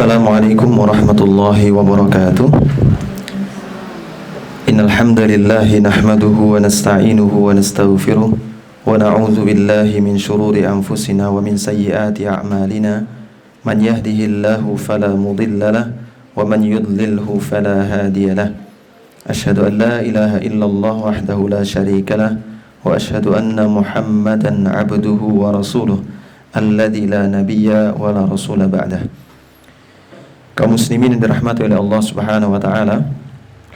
Assalamualaikum warahmatullahi wabarakatuh. Innal hamdalillahi nahmaduhu wa nasta'inuhu wa nastaghfiruh wa na'udzu billahi min shururi anfusina wa min sayyiati a'malina. Man yahdihillahu fala mudilla lahu wa man yudlilhu fala hadiya lahu. Asyhadu an la ilaha illallah wahdahu la syarika lahu wa asyhadu anna Muhammadan 'abduhu wa rasuluh alladzi la nabiyya wa la rasula ba'dah. Kaum muslimin yang dirahmati oleh Allah Subhanahu wa taala,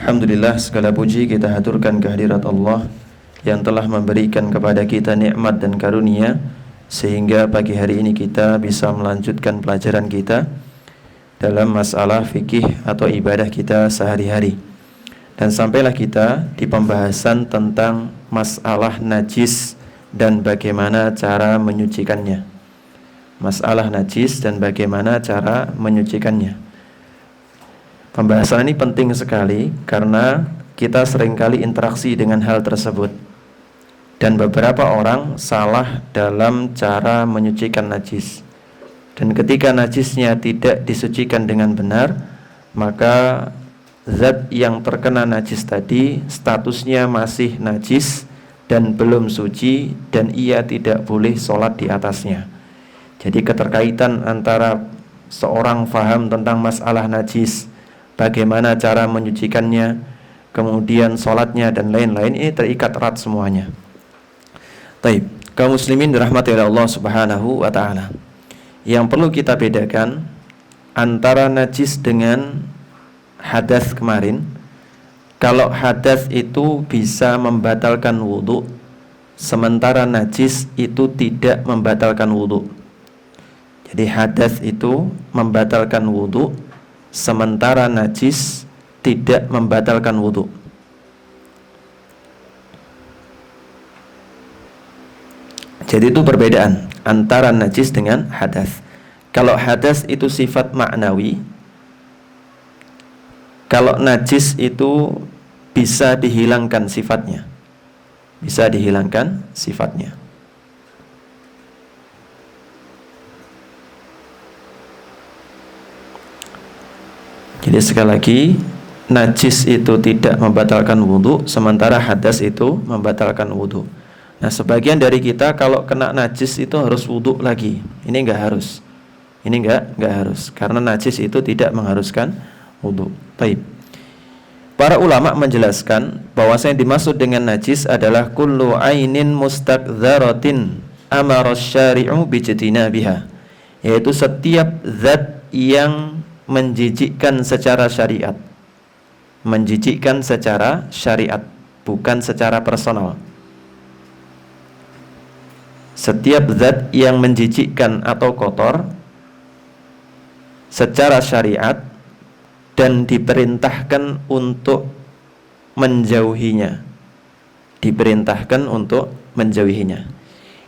alhamdulillah segala puji kita haturkan kehadirat Allah yang telah memberikan kepada kita nikmat dan karunia sehingga pagi hari ini kita bisa melanjutkan pelajaran kita dalam masalah fikih atau ibadah kita sehari-hari. Dan sampailah kita di pembahasan tentang masalah najis dan bagaimana cara menyucikannya. Masalah najis dan bagaimana cara menyucikannya. Pembahasan ini penting sekali karena kita seringkali interaksi dengan hal tersebut. Dan beberapa orang salah dalam cara menyucikan najis. Dan ketika najisnya tidak disucikan dengan benar, maka zat yang terkena najis tadi statusnya masih najis dan belum suci, dan ia tidak boleh sholat di atasnya. Jadi keterkaitan antara seorang faham tentang masalah najis, bagaimana cara menyucikannya, kemudian sholatnya dan lain-lain, ini terikat erat semuanya. Taib, kaum muslimin dirahmati oleh Allah Subhanahu wa ta'ala, yang perlu kita bedakan antara najis dengan hadas kemarin. Kalau hadas itu bisa membatalkan wudu, sementara najis itu tidak membatalkan wudu. Jadi hadas itu membatalkan wudu, sementara najis tidak membatalkan wudu. Jadi itu perbedaan antara najis dengan hadas. Kalau hadas itu sifat maknawi, kalau najis itu bisa dihilangkan sifatnya. Bisa dihilangkan sifatnya. Jadi sekali lagi, najis itu tidak membatalkan wudu, sementara hadas itu membatalkan wudu. Nah, sebagian dari kita kalau kena najis itu harus wudu lagi. Ini enggak harus. Ini enggak harus, karena najis itu tidak mengharuskan wudu. Baik. Para ulama menjelaskan bahwa yang dimaksud dengan najis adalah kullu ainin mustaqdzaratin amara syari'u bijtinabiha, yaitu setiap zat yang menjijikkan secara syariat. Menjijikkan secara syariat, bukan secara personal. Setiap zat yang menjijikkan atau kotor secara syariat dan diperintahkan untuk menjauhinya. Diperintahkan untuk menjauhinya.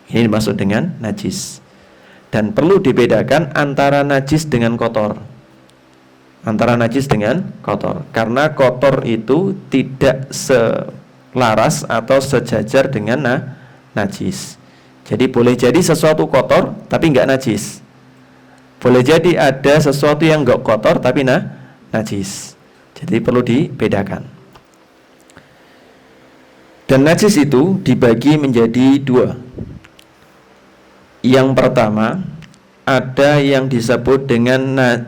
Ini dimaksud dengan najis. Dan perlu dibedakan antara najis dengan kotor. Antara najis dengan kotor, karena kotor itu tidak selaras atau sejajar dengan najis. Jadi boleh jadi sesuatu kotor tapi enggak najis. Boleh jadi ada sesuatu yang enggak kotor tapi najis. Jadi perlu dibedakan. Dan najis itu dibagi menjadi dua. Yang pertama, ada yang disebut dengan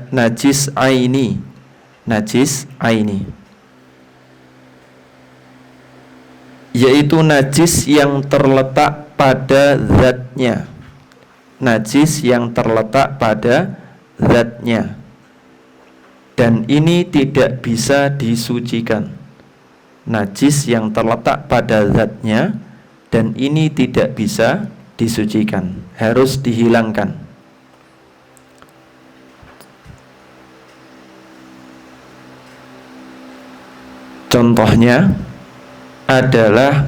najis aini. Najis aini, yaitu najis yang terletak pada zatnya. Najis yang terletak pada zatnya. Dan ini tidak bisa disucikan. Najis yang terletak pada zatnya, dan ini tidak bisa disucikan, harus dihilangkan. Contohnya adalah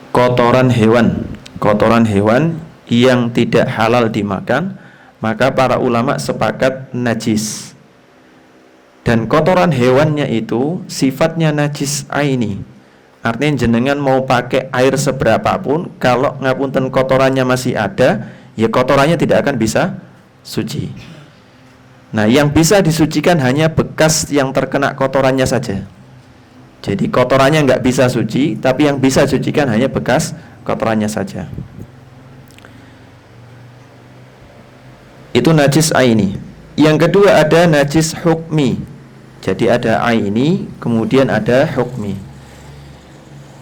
kotoran hewan. Kotoran hewan yang tidak halal dimakan, maka para ulama sepakat najis. Dan kotoran hewannya itu sifatnya najis aini. Artinya jenengan mau pakai air seberapapun, kalau ngapunten kotorannya masih ada, ya kotorannya tidak akan bisa suci. Nah, yang bisa disucikan hanya bekas yang terkena kotorannya saja. Jadi kotorannya nggak bisa suci, tapi yang bisa sucikan hanya bekas kotorannya saja. Itu najis aini. Yang kedua ada najis hukmi. Jadi ada aini, kemudian ada hukmi.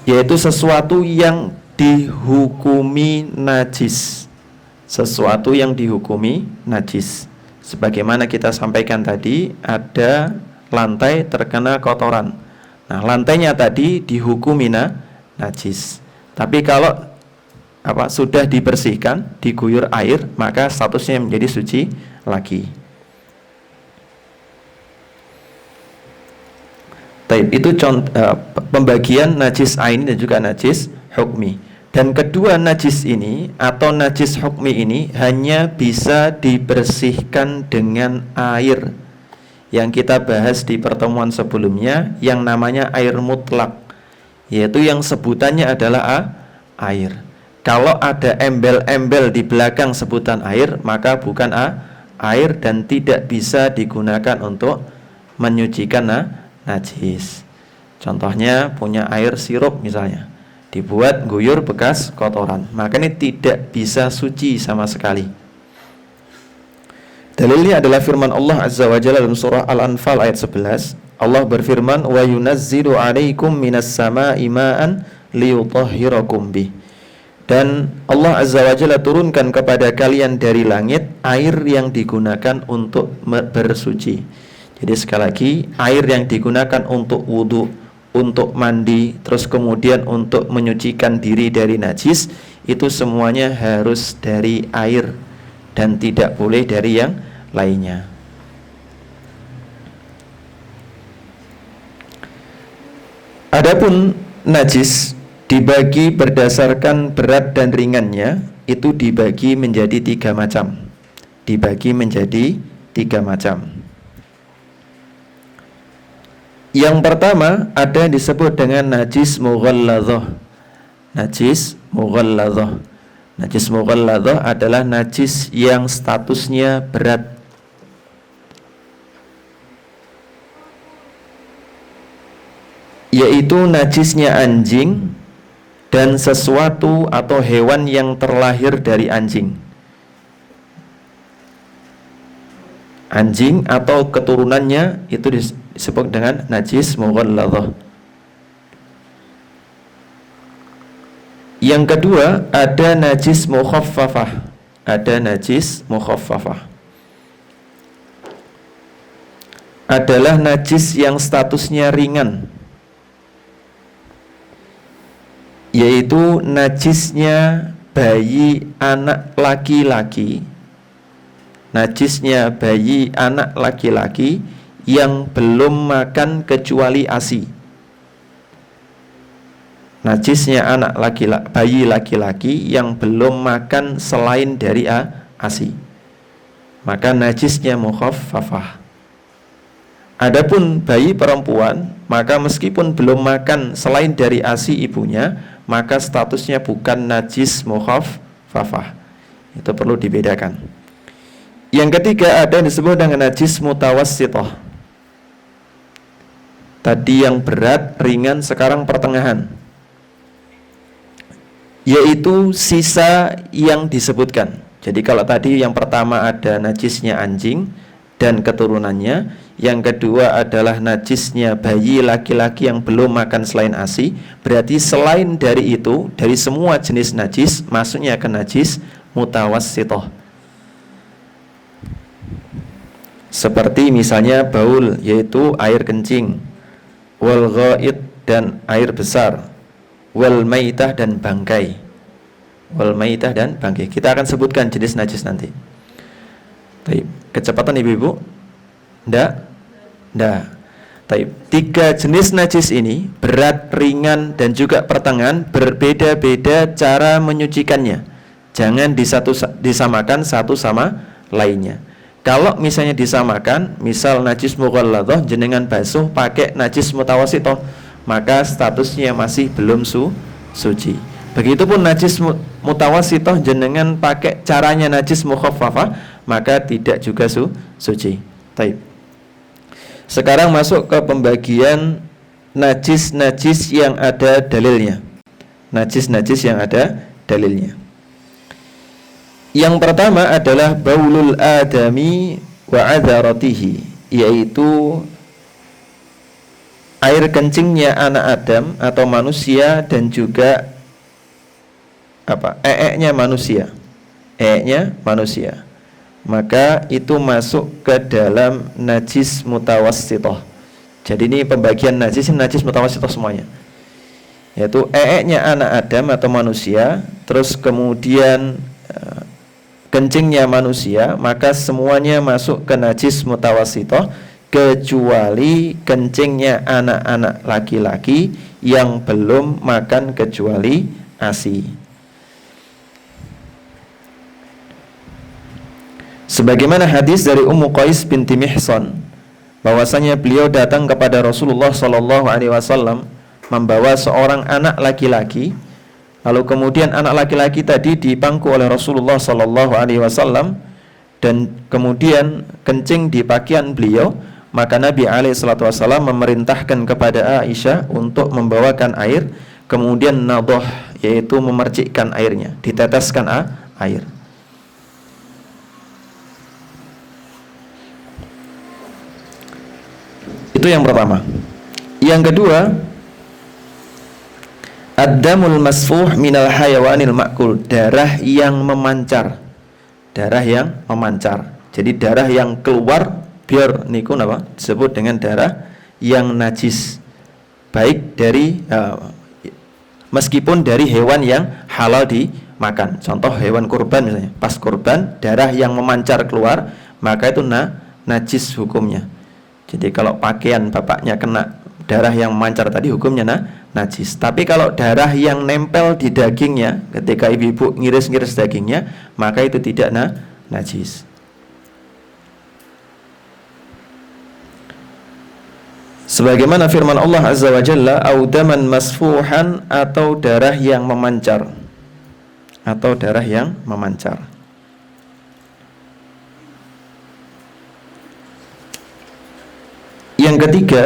Yaitu sesuatu yang dihukumi najis. Sesuatu yang dihukumi najis. Sebagaimana kita sampaikan tadi, ada lantai terkena kotoran. Nah, lantainya tadi dihukumi najis. Tapi kalau sudah dibersihkan, diguyur air, maka statusnya menjadi suci lagi. Taib, itu pembagian najis aini dan juga najis hukmi. Dan kedua najis ini atau najis hukmi ini hanya bisa dibersihkan dengan air. Yang kita bahas di pertemuan sebelumnya, yang namanya air mutlak, yaitu yang sebutannya adalah air. Kalau ada embel-embel di belakang sebutan air, maka bukan air dan tidak bisa digunakan untuk menyucikan najis. Contohnya punya air sirup misalnya, dibuat guyur bekas kotoran, maka ini tidak bisa suci sama sekali. Dalilnya adalah firman Allah Azza wa Jalla dalam surah Al-Anfal ayat 11. Allah berfirman, "Wa yunazzilu 'alaikum minas sama'i ma'an liyutahhirakum bih." Dan Allah Azza wa Jalla turunkan kepada kalian dari langit air yang digunakan untuk bersuci. Jadi sekali lagi, air yang digunakan untuk wudu, untuk mandi, terus kemudian untuk menyucikan diri dari najis, itu semuanya harus dari air dan tidak boleh dari yang lainnya. Adapun najis dibagi berdasarkan berat dan ringannya, itu dibagi menjadi 3 macam. Dibagi menjadi 3 macam. Yang pertama ada yang disebut dengan najis mughalladzah. Najis mughalladzah. Najis mughalladzah adalah najis yang statusnya berat. Yaitu najisnya anjing dan sesuatu atau hewan yang terlahir dari anjing. Anjing atau keturunannya itu disebut dengan najis mughalladzah. Yang kedua ada najis mukhaffafah. Ada najis mukhaffafah. Adalah najis yang statusnya ringan, yaitu najisnya bayi anak laki-laki. Najisnya bayi anak laki-laki yang belum makan kecuali ASI. Najisnya anak bayi laki-laki yang belum makan selain dari ASI, maka najisnya mukhaffafah. Adapun bayi perempuan, maka meskipun belum makan selain dari ASI ibunya, maka statusnya bukan najis mukhaffafah. Itu perlu dibedakan. Yang ketiga ada yang disebut dengan najis mutawassithah. Tadi yang berat, ringan, sekarang pertengahan, yaitu sisa yang disebutkan. Jadi kalau tadi yang pertama ada najisnya anjing dan keturunannya, yang kedua adalah najisnya bayi laki-laki yang belum makan selain ASI, berarti selain dari itu, dari semua jenis najis, masuknya ke najis mutawassithah. Seperti misalnya baul, yaitu air kencing, wal ghaid dan air besar, wal maitah dan bangkai. Wal maitah dan bangkai. Kita akan sebutkan jenis najis nanti. Baik, kecepatan ibu-ibu? Ndak? Baik. 3 jenis najis ini, berat, ringan dan juga pertengahan, berbeda-beda cara menyucikannya. Jangan disamakan satu sama lainnya. Kalau misalnya disamakan, misal najis mughalladzah jenengan basuh pakai najis mutawassithah, maka statusnya masih belum suci. Begitupun najis mutawassithah jenengan pakai caranya najis mukhaffafah, maka tidak juga suci. Taib. Sekarang masuk ke pembagian najis-najis yang ada dalilnya. Najis-najis yang ada dalilnya. Yang pertama adalah baulul adami wa adharatihi, yaitu air kencingnya anak Adam atau manusia dan juga eeknya manusia. Eeknya manusia. Maka itu masuk ke dalam najis mutawassithah. Jadi ini pembagian najis mutawassithah semuanya. Yaitu eeknya anak Adam atau manusia, terus kemudian kencingnya manusia, maka semuanya masuk ke najis mutawassithah kecuali kencingnya anak-anak laki-laki yang belum makan kecuali ASI. Sebagaimana hadis dari Ummu Qais binti Mihsan, bahwasanya beliau datang kepada Rasulullah sallallahu alaihi wasallam membawa seorang anak laki-laki. Lalu kemudian anak laki-laki tadi dipangku oleh Rasulullah sallallahu alaihi wasallam dan kemudian kencing di pakaian beliau. Maka Nabi alaihi salatu wasallam memerintahkan kepada Aisyah untuk membawakan air, kemudian nadhah, yaitu memercikkan airnya, diteteskan air. Itu yang pertama. Yang kedua, ad-damul masfuh minal hayawanil ma'kul, darah yang memancar. Darah yang memancar. Jadi darah yang keluar biar niku napa disebut dengan darah yang najis. Baik dari meskipun dari hewan yang halal dimakan. Contoh hewan kurban misalnya. Pas kurban darah yang memancar keluar, maka itu najis hukumnya. Jadi kalau pakaian bapaknya kena darah yang memancar tadi, hukumnya najis. Tapi kalau darah yang nempel di dagingnya ketika ibu-ibu ngiris-ngiris dagingnya, maka itu tidak najis. Sebagaimana firman Allah Azza wa Jalla, audaman masfuhan, atau darah yang memancar. Atau darah yang memancar. Yang ketiga,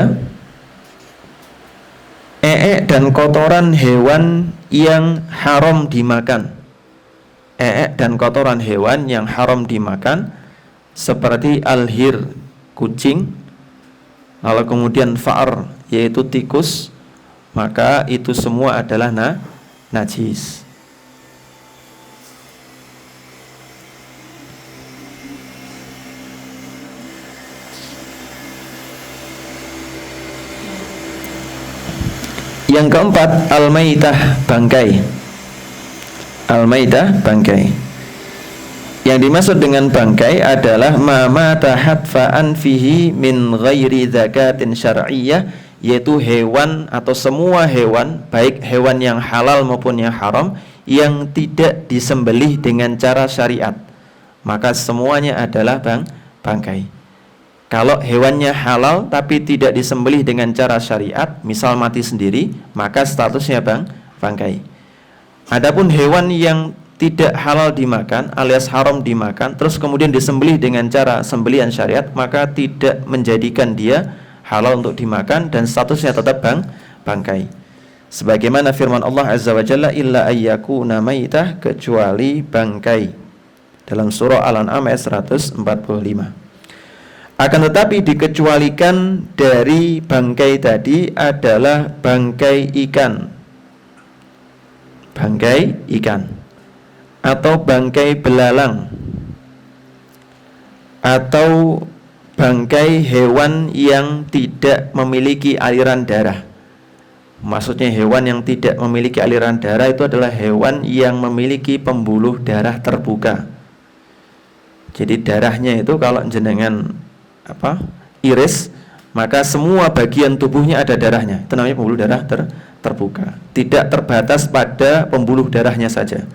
eek dan kotoran hewan yang haram dimakan. Eek dan kotoran hewan yang haram dimakan seperti alhir, kucing, lalu kemudian fa'ar, yaitu tikus, maka itu semua adalah najis. Yang keempat, al-maitah, bangkai. Al-maitah, bangkai. Yang dimaksud dengan bangkai adalah ma mata hatfa'an fihi min ghairi zakatin syar'iyyah, yaitu hewan atau semua hewan, baik hewan yang halal maupun yang haram, yang tidak disembelih dengan cara syariat, maka semuanya adalah bangkai. Kalau hewannya halal tapi tidak disembelih dengan cara syariat, misal mati sendiri, maka statusnya bangkai. Adapun hewan yang tidak halal dimakan alias haram dimakan, terus kemudian disembelih dengan cara sembelihan syariat, maka tidak menjadikan dia halal untuk dimakan dan statusnya tetap bangkai. Sebagaimana firman Allah Azza wa Jalla, illa ayyakuna maitah, kecuali bangkai, dalam surah Al-An'am ayat 145. Akan tetapi dikecualikan dari bangkai tadi adalah bangkai ikan. Bangkai ikan atau bangkai belalang atau bangkai hewan yang tidak memiliki aliran darah. Maksudnya hewan yang tidak memiliki aliran darah itu adalah hewan yang memiliki pembuluh darah terbuka. Jadi darahnya itu kalau jenengan iris, maka semua bagian tubuhnya ada darahnya. Itu namanya pembuluh darah terbuka. Tidak terbatas pada pembuluh darahnya saja.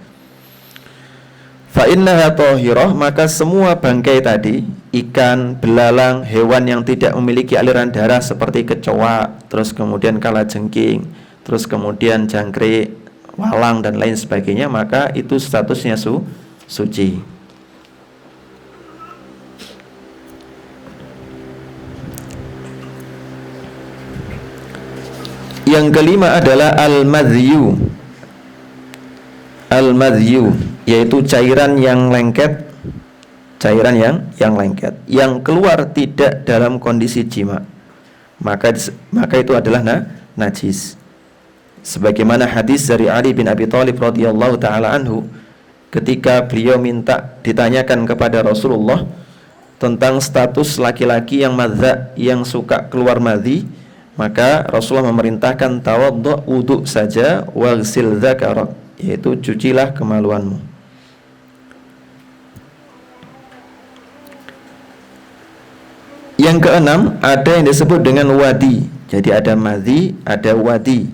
Fa innaha thahirah, maka semua bangkai tadi, ikan, belalang, hewan yang tidak memiliki aliran darah seperti kecoa, terus kemudian kalajengking, terus kemudian jangkrik, walang dan lain sebagainya, maka itu statusnya suci. Yang kelima adalah al-madhyu. Al-madhyu yaitu cairan yang lengket, cairan yang lengket, yang keluar tidak dalam kondisi jima, maka itu adalah najis. Sebagaimana hadis dari Ali bin Abi Thalib radhiyallahu taala anhu, ketika beliau ditanyakan kepada Rasulullah tentang status laki-laki yang madza, yang suka keluar madhi, maka Rasulullah memerintahkan tawaddu, wudu saja, waghsil dzakarak, yaitu cucilah kemaluanmu. Yang keenam, ada yang disebut dengan wadi. Jadi ada madhi, ada wadi,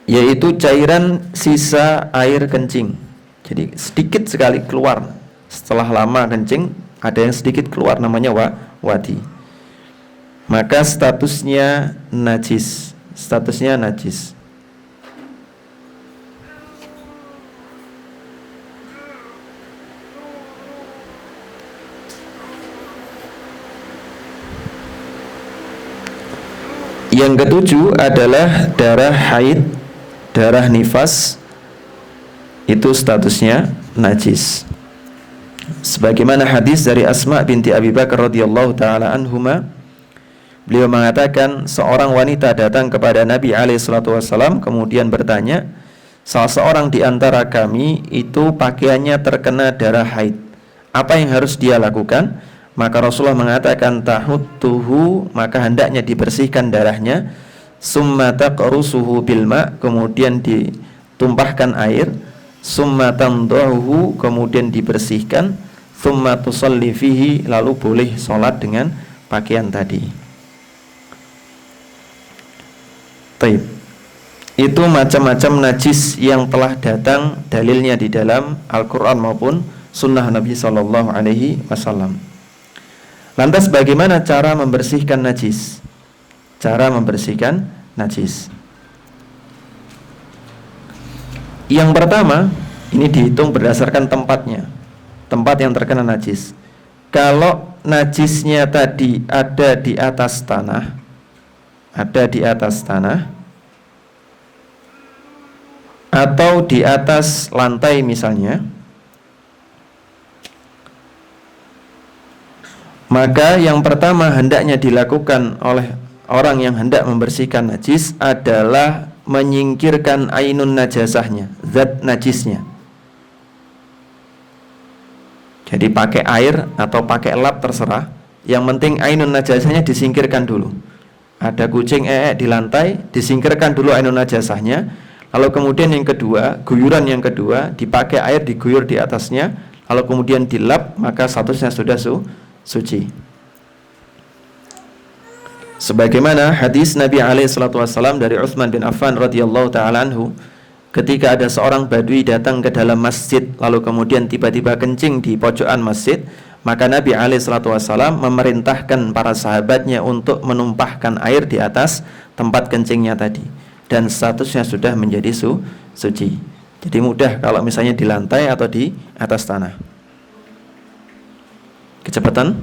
yaitu cairan sisa air kencing. Jadi sedikit sekali keluar, setelah lama kencing ada yang sedikit keluar, namanya wadi. Maka statusnya najis. Statusnya najis. Yang ketujuh adalah darah haid, darah nifas, itu statusnya najis. Sebagaimana hadis dari Asma binti Abi Bakar radhiyallahu taala anhuma, beliau mengatakan seorang wanita datang kepada Nabi alaihi salatu wasallam kemudian bertanya, salah seorang di antara kami itu pakaiannya terkena darah haid, apa yang harus dia lakukan? Maka Rasulullah mengatakan tahuttuhu, maka hendaknya dibersihkan darahnya, summa taqrusuhu bil ma, kemudian ditumpahkan air, summa tamdahu, kemudian dibersihkan, summa tusalli fihi, lalu boleh sholat dengan pakaian tadi. Taib. Itu macam-macam najis yang telah datang dalilnya di dalam Al-Quran maupun sunnah Nabi SAW. Lantas bagaimana cara membersihkan najis? Cara membersihkan najis. Yang pertama, ini dihitung berdasarkan tempatnya, tempat yang terkena najis. Kalau najisnya tadi ada di atas tanah, atau di atas lantai misalnya, maka yang pertama hendaknya dilakukan oleh orang yang hendak membersihkan najis adalah menyingkirkan ainun najasahnya, zat najisnya. Jadi pakai air atau pakai lap terserah, yang penting ainun najasahnya disingkirkan dulu. Ada kucing di lantai, disingkirkan dulu ainun najasahnya. Lalu kemudian yang kedua, guyuran yang kedua, dipakai air diguyur di atasnya, lalu kemudian dilap, maka statusnya sudah suci. Sebagaimana hadis Nabi alaihi salatu wasallam dari Utsman bin Affan radhiyallahu taala anhu, ketika ada seorang badui datang ke dalam masjid lalu kemudian tiba-tiba kencing di pojokan masjid, maka Nabi alaihi salatu wasallam memerintahkan para sahabatnya untuk menumpahkan air di atas tempat kencingnya tadi, dan statusnya sudah menjadi suci. Jadi mudah kalau misalnya di lantai atau di atas tanah. Kecepatan?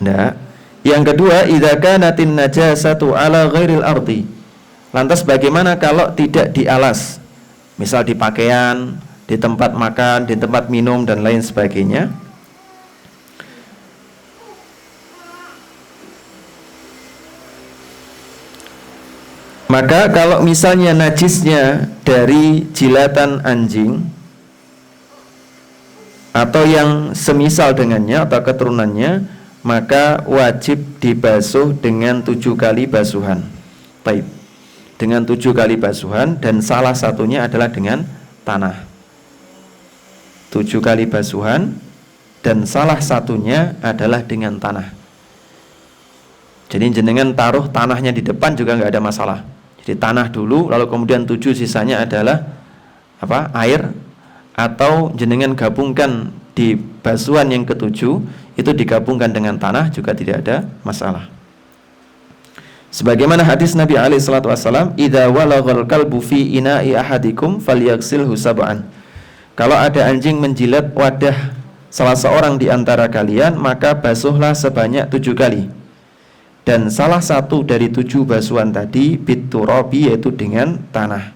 Enggak. Yang kedua, idza kanatin najasatu ala ghairil ardi. Lantas bagaimana kalau tidak di alas? Misal di pakaian, di tempat makan, di tempat minum dan lain sebagainya. Maka kalau misalnya najisnya dari jilatan anjing atau yang semisal dengannya atau keturunannya, maka wajib dibasuh dengan 7 kali basuhan. Baik, dengan 7 kali basuhan, dan salah satunya adalah dengan tanah. 7 kali basuhan dan salah satunya adalah dengan tanah. Jadi jenengan taruh tanahnya di depan juga nggak ada masalah. Jadi tanah dulu, lalu kemudian 7 sisanya adalah air, atau jenengan gabungkan di basuhan yang ke-7 itu digabungkan dengan tanah juga tidak ada masalah. Sebagaimana hadis Nabi alaihi salatu wasallam, idza walaghal kalbu fi ina'i ahadikum falyaghsilhu sab'an. Kalau ada anjing menjilat wadah salah seorang di antara kalian, maka basuhlah sebanyak 7 kali. Dan salah satu dari 7 basuhan tadi biturabi, yaitu dengan tanah.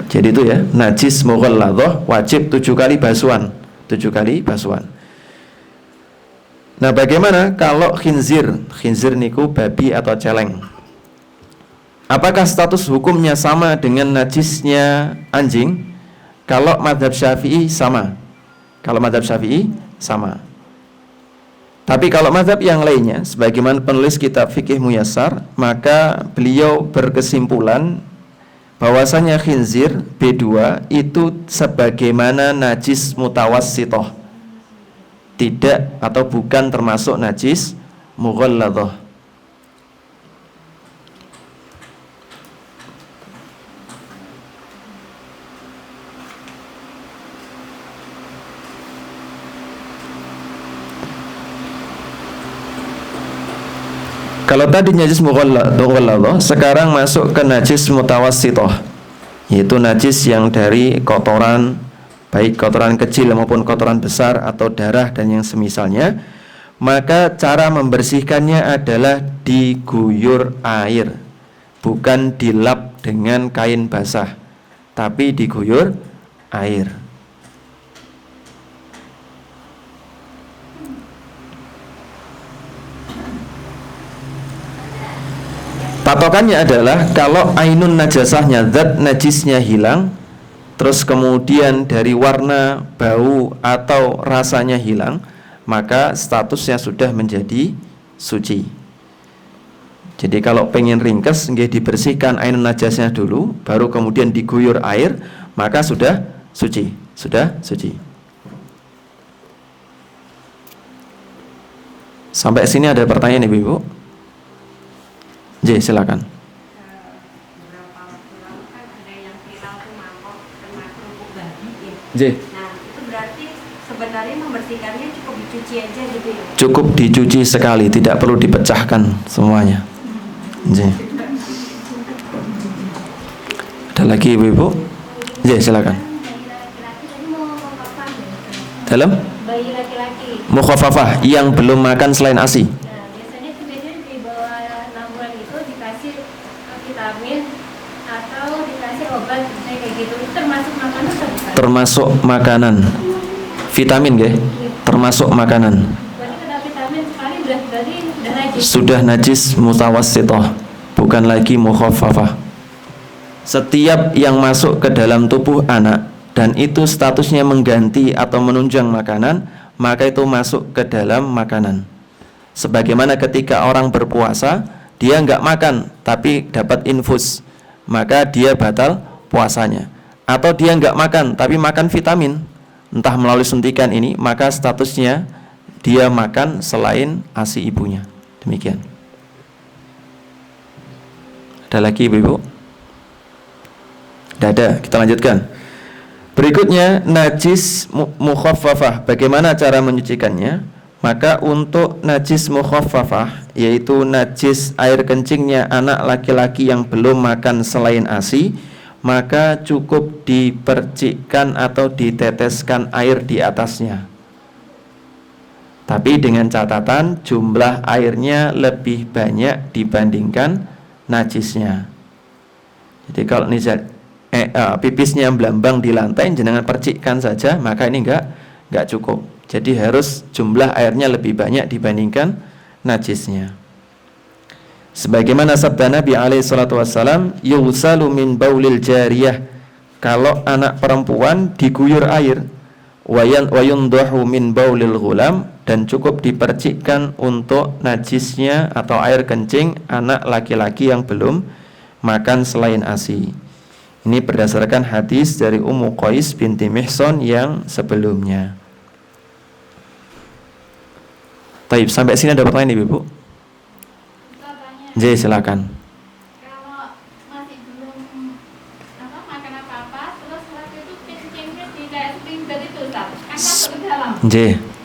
Jadi itu ya, najis mughalladhah wajib 7 kali basuhan. 7 kali basuhan. Nah, bagaimana kalau khinzir? Khinzir niku babi atau celeng. Apakah status hukumnya sama dengan najisnya anjing? Kalau mazhab Syafi'i sama. Kalau mazhab Syafi'i sama. Tapi kalau mazhab yang lainnya, sebagaimana penulis kitab Fikih Muyassar, maka beliau berkesimpulan bahwasanya khinzir B2 itu sebagaimana najis mutawassithah, tidak atau bukan termasuk najis mughalladhah. Kalau tadi najis mughalladhah, sekarang masuk ke najis mutawassithah, yaitu najis yang dari kotoran, baik kotoran kecil maupun kotoran besar atau darah dan yang semisalnya. Maka cara membersihkannya adalah diguyur air, bukan dilap dengan kain basah, tapi diguyur air. Patokannya adalah kalau ainun najasahnya, zat najisnya hilang, terus kemudian dari warna, bau atau rasanya hilang, maka statusnya sudah menjadi suci. Jadi kalau pengen ringkes, nggih dibersihkan ainun najasnya dulu, baru kemudian diguyur air, maka sudah suci. Sudah suci. Sampai sini ada pertanyaan Ibu? J, silakan. Beberapa waktu lalu kan ada yang viral tuh mangkok kena kerupuk babi ya. J. Nah, itu berarti sebenarnya membersihkannya cukup dicuci aja gitu ya? Cukup dicuci sekali, tidak perlu dipecahkan semuanya. J. Ada lagi Ibu? J, silakan. Bayi laki-laki tadi mau mukhafafah ya? Dalam? Bayi laki-laki. Mukhafafah yang belum makan selain ASI. Nah, biasanya tuh di bawah 6 bulan itu dikasih vitamin atau dikasih obat misalnya kayak gitu. Itu termasuk makanan atau bukan? Termasuk makanan. Vitamin nggih? Termasuk makanan. Berarti kena vitamin sekali berarti udah najis. Sudah najis mutawassithah, bukan lagi mukhaffafah. Setiap yang masuk ke dalam tubuh anak dan itu statusnya mengganti atau menunjang makanan, maka itu masuk ke dalam makanan. Sebagaimana ketika orang berpuasa, dia nggak makan tapi dapat infus, maka dia batal puasanya. Atau dia nggak makan tapi makan vitamin, entah melalui suntikan ini, maka statusnya dia makan selain ASI ibunya. Demikian. Ada lagi Ibu? Tidak ada, kita lanjutkan. Berikutnya najis mukhaffafah. Bagaimana cara menyucikannya? Maka untuk najis mukhaffafah, yaitu najis air kencingnya anak laki-laki yang belum makan selain ASI, maka cukup dipercikkan atau diteteskan air di atasnya. Tapi dengan catatan jumlah airnya lebih banyak dibandingkan najisnya. Jadi kalau pipisnya belambang di lantai, jenengan percikkan saja, maka ini enggak cukup. Jadi harus jumlah airnya lebih banyak dibandingkan najisnya. Sebagaimana sabda Nabi alaihi salatu wassalam, yusalu min baulil jariyah, kalau anak perempuan diguyur air, wayundahu min baulil ghulam, dan cukup dipercikkan untuk najisnya atau air kencing anak laki-laki yang belum makan selain ASI. Ini berdasarkan hadis dari Ummu Qais binti Mihsan yang sebelumnya. Taib, sampai sini ada pertanyaan Ibu? J, silakan. Kalau masih belum makan apa-apa, terus waktu itu kencingnya tidak setingkat itu, Ustaz. Kan masuk ke dalam. J.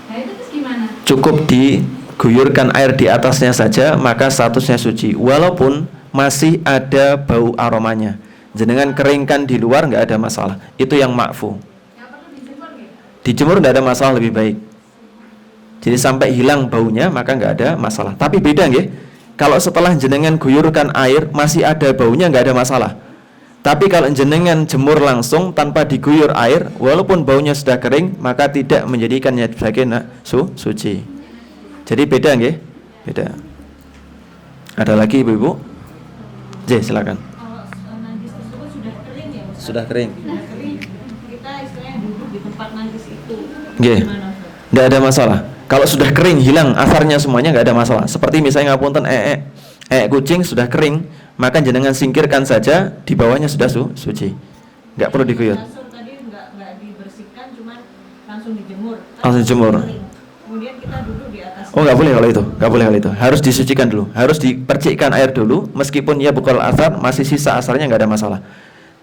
Nah itu terus gimana? Cukup diguyurkan air di atasnya saja, maka statusnya suci. Walaupun masih ada bau aromanya, jenengan keringkan di luar nggak ada masalah. Itu yang ma'fu. Nggak perlu dijemur gitu? Dijemur tidak ada masalah, lebih baik. Jadi sampai hilang baunya maka nggak ada masalah. Tapi beda nggih. Kalau setelah jenengan guyurkan air masih ada baunya nggak ada masalah. Tapi kalau jenengan jemur langsung tanpa diguyur air, walaupun baunya sudah kering, maka tidak menjadikannya sebagai suci. Jadi beda nggih? Beda. Ada lagi Ibu-ibu? J, silakan. Kalau najis tersebut sudah kering ya Ustaz? Sudah kering. Sudah kering. Kita istilahnya duduk di tempat najis itu. Nggih. Gimana Ustaz? Nggak ada masalah. Kalau sudah kering, hilang asarnya semuanya, nggak ada masalah. Seperti misalnya ngapunten kucing sudah kering, maka jenengan singkirkan saja, di bawahnya sudah suci. Nggak perlu diguyur. Kasur tadi nggak dibersihkan, cuman langsung dijemur. Langsung dijemur. Kemudian kita duduk di atas. Oh, nggak boleh kalau itu, nggak boleh kalau itu. Harus disucikan dulu, harus dipercikkan air dulu. Meskipun ia bukan asar, masih sisa asarnya nggak ada masalah.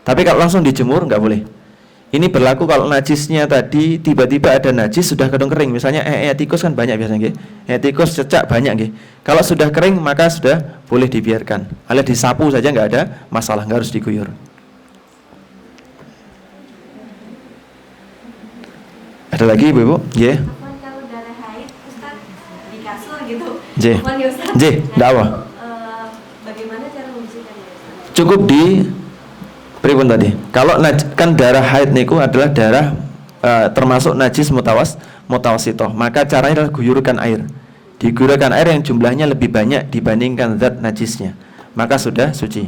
Tapi kalau langsung dijemur nggak boleh. Ini berlaku kalau najisnya tadi tiba-tiba ada najis sudah kadung kering. Misalnya tikus kan banyak biasanya, tikus cecak banyak nggih. Kalau sudah kering maka sudah boleh dibiarkan. Alias disapu saja nggak ada masalah, nggak harus diguyur. Ada lagi Ibu-ibu? Yeah. Kalau darah haid Ustaz di kasur gitu. J. Apaan ya, Ustaz? J, nggak apa. Bagaimana cara membersihkannya Ustaz? Cukup di pripun tadi. Kalau kan darah haid niku adalah darah termasuk najis mutawasitoh, maka caranya adalah guyurkan air. Diguyurkan air yang jumlahnya lebih banyak dibandingkan zat najisnya, maka sudah suci.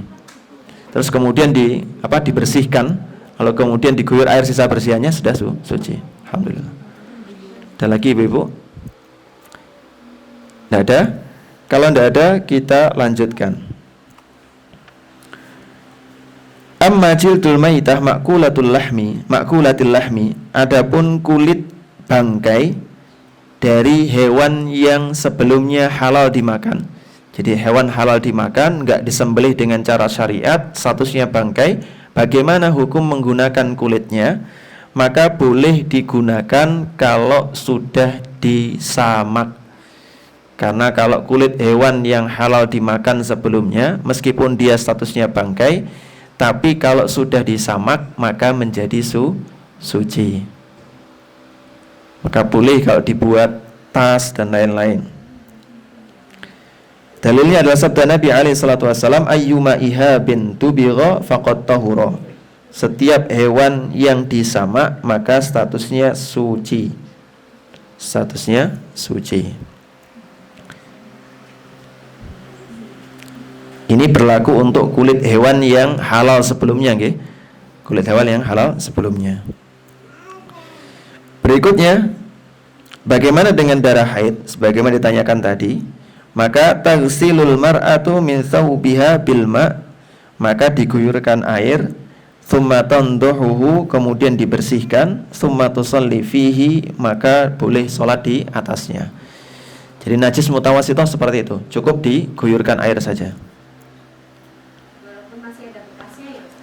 Terus kemudian dibersihkan, kalau kemudian diguyur air sisa bersihannya sudah suci. Alhamdulillah. Ada lagi Ibu? Tidak ada? Kalau tidak ada kita lanjutkan. Amma jildul maitah makulatil lahmi, adapun kulit bangkai dari hewan yang sebelumnya halal dimakan. Jadi hewan halal dimakan, enggak disembelih dengan cara syariat, statusnya bangkai. Bagaimana hukum menggunakan kulitnya? Maka boleh digunakan kalau sudah disamak. Karena kalau kulit hewan yang halal dimakan sebelumnya, meskipun dia statusnya bangkai, tapi kalau sudah disamak maka menjadi suci. Maka boleh kalau dibuat tas dan lain-lain. Dalilnya adalah sabda Nabi alaihi salatu wasallam, ayyuma ihabin tubigha faqad tahura. Setiap hewan yang disamak maka statusnya suci. Statusnya suci. Ini berlaku untuk kulit hewan yang halal sebelumnya, nggih. Kulit hewan yang halal sebelumnya. Berikutnya, bagaimana dengan darah haid? Sebagaimana ditanyakan tadi, maka taghsilul mar'atu min thawbiha bil ma', maka diguyurkan air, thumma tanduhuhu, kemudian dibersihkan, thumma tusalli fihi, maka boleh sholat di atasnya. Jadi najis mutawasithah seperti itu, cukup diguyurkan air saja.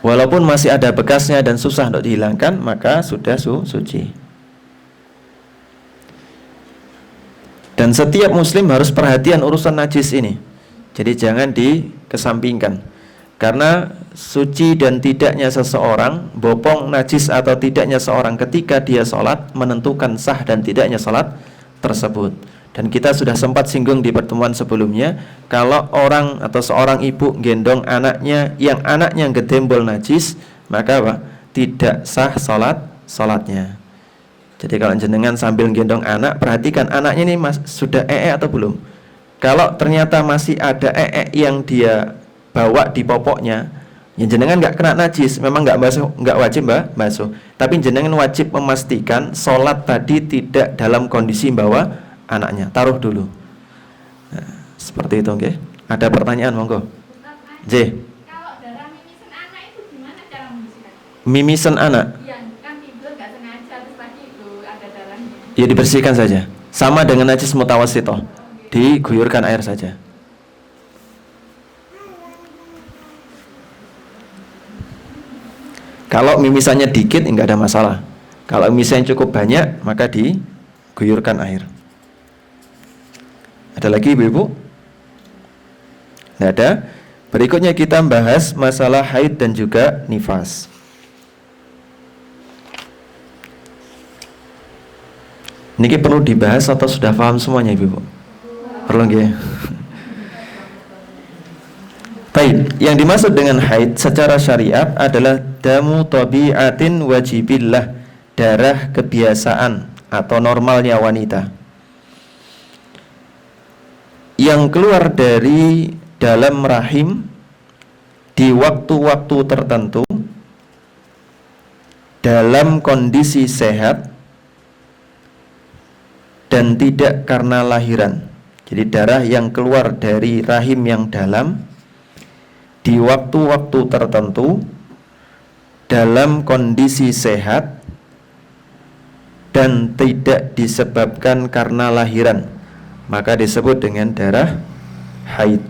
Walaupun masih ada bekasnya dan susah untuk dihilangkan, maka sudah suci. Dan setiap muslim harus perhatian urusan najis ini. Jadi jangan dikesampingkan. Karena suci dan tidaknya seseorang, bopong najis atau tidaknya seorang ketika dia sholat, menentukan sah dan tidaknya sholat tersebut. Dan kita sudah sempat singgung di pertemuan sebelumnya, kalau orang atau seorang ibu gendong anaknya yang anaknya gedembol najis, maka tidak sah sholatnya. Jadi kalau jenengan sambil gendong anak, perhatikan anaknya ini sudah atau belum. Kalau ternyata masih ada yang dia bawa di popoknya, ya jenengan nggak kena najis, memang nggak wajib basuh. Tapi jenengan wajib memastikan sholat tadi tidak dalam kondisi bawa anaknya, taruh dulu. Nah, seperti itu, oke? Ada pertanyaan, monggo. J. Kalau darah mimisan anak itu gimana cara membersihkan? Mimisan anak? Iya, kan tidur nggak sengaja terus pagi itu ada darahnya. Ya dibersihkan saja. Sama dengan najis mutawasithah. Diguyurkan air saja. Kalau mimisannya dikit enggak ada masalah. Kalau mimisannya cukup banyak, maka diguyurkan air. Ada lagi Ibu-ibu? Tidak ada. Berikutnya kita bahas masalah haid dan juga nifas. Niki perlu dibahas atau sudah paham semuanya Ibu? Perlu nggih? Baik, yang dimaksud dengan haid secara syariat adalah damu tabi'atin wajibillah, darah kebiasaan atau normalnya wanita yang keluar dari dalam rahim di waktu-waktu tertentu dalam kondisi sehat dan tidak karena lahiran. Jadi darah yang keluar dari rahim yang dalam di waktu-waktu tertentu dalam kondisi sehat dan tidak disebabkan karena lahiran, maka disebut dengan darah haid.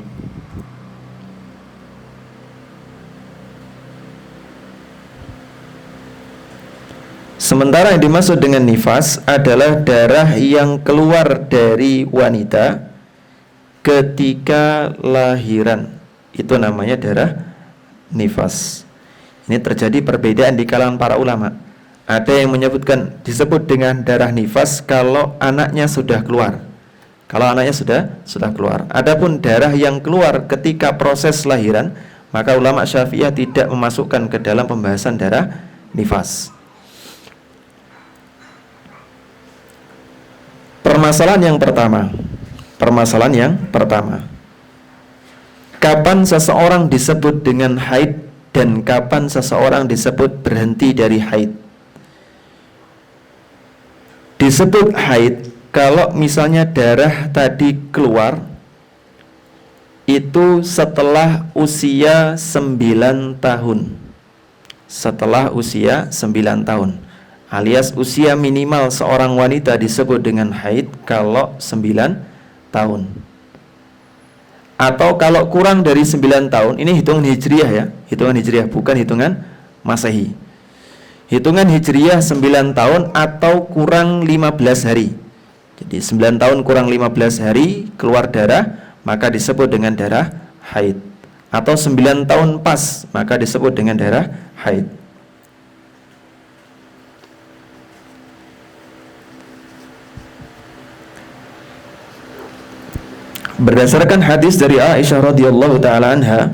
Sementara yang dimaksud dengan nifas adalah darah yang keluar dari wanita ketika lahiran. Itu namanya darah nifas. Ini terjadi perbedaan di kalangan para ulama. Ada yang menyebutkan disebut dengan darah nifas kalau anaknya sudah keluar. Kalau anaknya sudah keluar. Adapun darah yang keluar ketika proses lahiran, maka ulama Syafi'iyah tidak memasukkan ke dalam pembahasan darah nifas. Permasalahan yang pertama. Kapan seseorang disebut dengan haid dan kapan seseorang disebut berhenti dari haid? Disebut haid kalau misalnya darah tadi keluar itu setelah usia 9 tahun. Setelah usia 9 tahun. Alias usia minimal seorang wanita disebut dengan haid kalau 9 tahun. Atau kalau kurang dari 9 tahun, ini hitungan hijriah ya, hitungan hijriah bukan hitungan masehi. Hitungan hijriah 9 tahun atau kurang 15 hari. Jadi 9 tahun kurang 15 hari keluar darah, maka disebut dengan darah haid. Atau 9 tahun pas, maka disebut dengan darah haid. Berdasarkan hadis dari Aisyah radhiyallahu taala anha,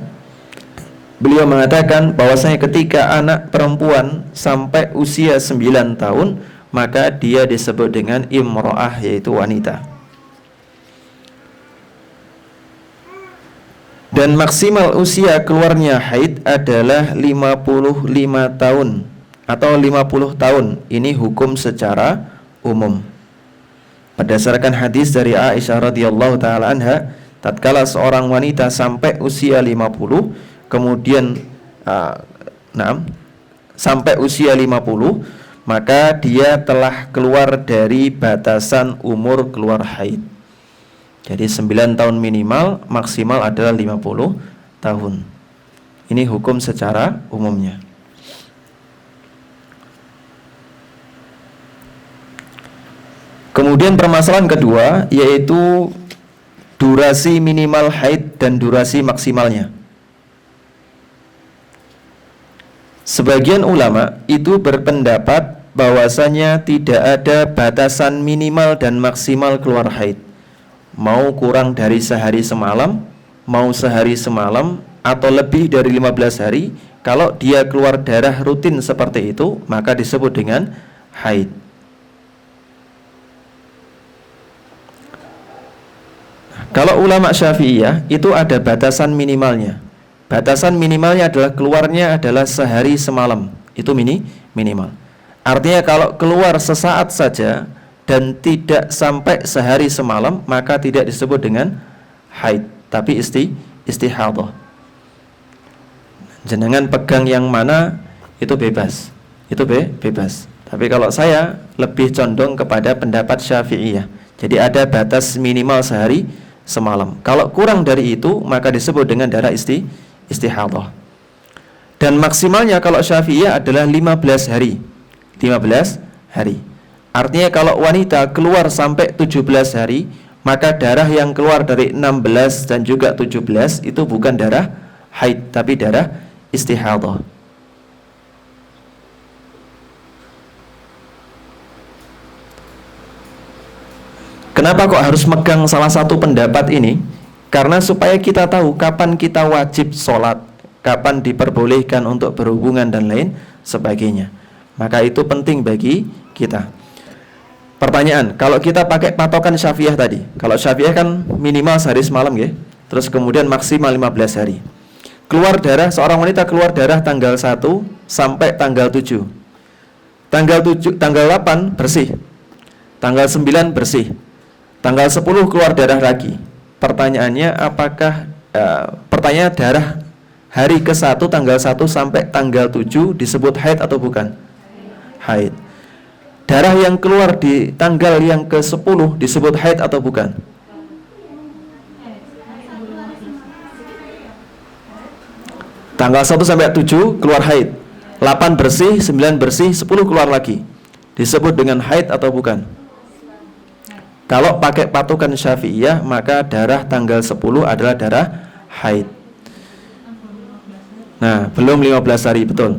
beliau mengatakan bahwasanya ketika anak perempuan sampai usia 9 tahun, maka dia disebut dengan imro'ah, yaitu wanita. Dan maksimal usia keluarnya haid adalah 55 tahun atau 50 tahun. Ini hukum secara umum. Berdasarkan hadis dari Aisyah radhiyallahu taala anha, tatkala seorang wanita sampai usia 50, kemudian sampai usia 50, maka dia telah keluar dari batasan umur keluar haid. Jadi 9 tahun minimal, maksimal adalah 50 tahun. Ini hukum secara umumnya. Kemudian permasalahan kedua yaitu durasi minimal haid dan durasi maksimalnya. Sebagian ulama itu berpendapat bahwasanya tidak ada batasan minimal dan maksimal keluar haid. Mau kurang dari sehari semalam, mau sehari semalam, atau lebih dari 15 hari, kalau dia keluar darah rutin seperti itu, maka disebut dengan haid. Kalau ulama Syafi'iyah itu ada batasan minimalnya. Batasan minimalnya adalah keluarnya adalah sehari semalam. Itu minimal. Artinya kalau keluar sesaat saja dan tidak sampai sehari semalam, maka tidak disebut dengan haid, tapi istihadah. Jenengan pegang yang mana itu bebas. Itu bebas. Tapi kalau saya lebih condong kepada pendapat Syafi'iyah. Jadi ada batas minimal sehari semalam. Kalau kurang dari itu, maka disebut dengan darah istihadah. Dan maksimalnya kalau Syafi'iyah adalah 15 hari. 15 hari. Artinya kalau wanita keluar sampai 17 hari, maka darah yang keluar dari 16 dan juga 17 itu bukan darah haid, tapi darah istihadah. Kenapa kok harus megang salah satu pendapat ini? Karena supaya kita tahu kapan kita wajib sholat, kapan diperbolehkan untuk berhubungan dan lain sebagainya. Maka itu penting bagi kita. Pertanyaan, kalau kita pakai patokan Syafi'iyah tadi, kalau Syafi'iyah kan minimal sehari semalam ya, terus kemudian maksimal 15 hari. Keluar darah, seorang wanita keluar darah tanggal 1 sampai tanggal 7. Tanggal 8 bersih. Tanggal 9 bersih. Tanggal 10 keluar darah lagi. Pertanyaannya apakah pertanyaan darah hari ke-1 tanggal 1 sampai tanggal 7 disebut haid atau bukan? Haid. Darah yang keluar di tanggal yang ke-10 disebut haid atau bukan? Tanggal 1 sampai 7 keluar haid. 8 bersih, 9 bersih, 10 keluar lagi. Disebut dengan haid atau bukan? Kalau pakai patokan Syafi'iyah, maka darah tanggal 10 adalah darah haid. Nah, belum 15 hari, betul.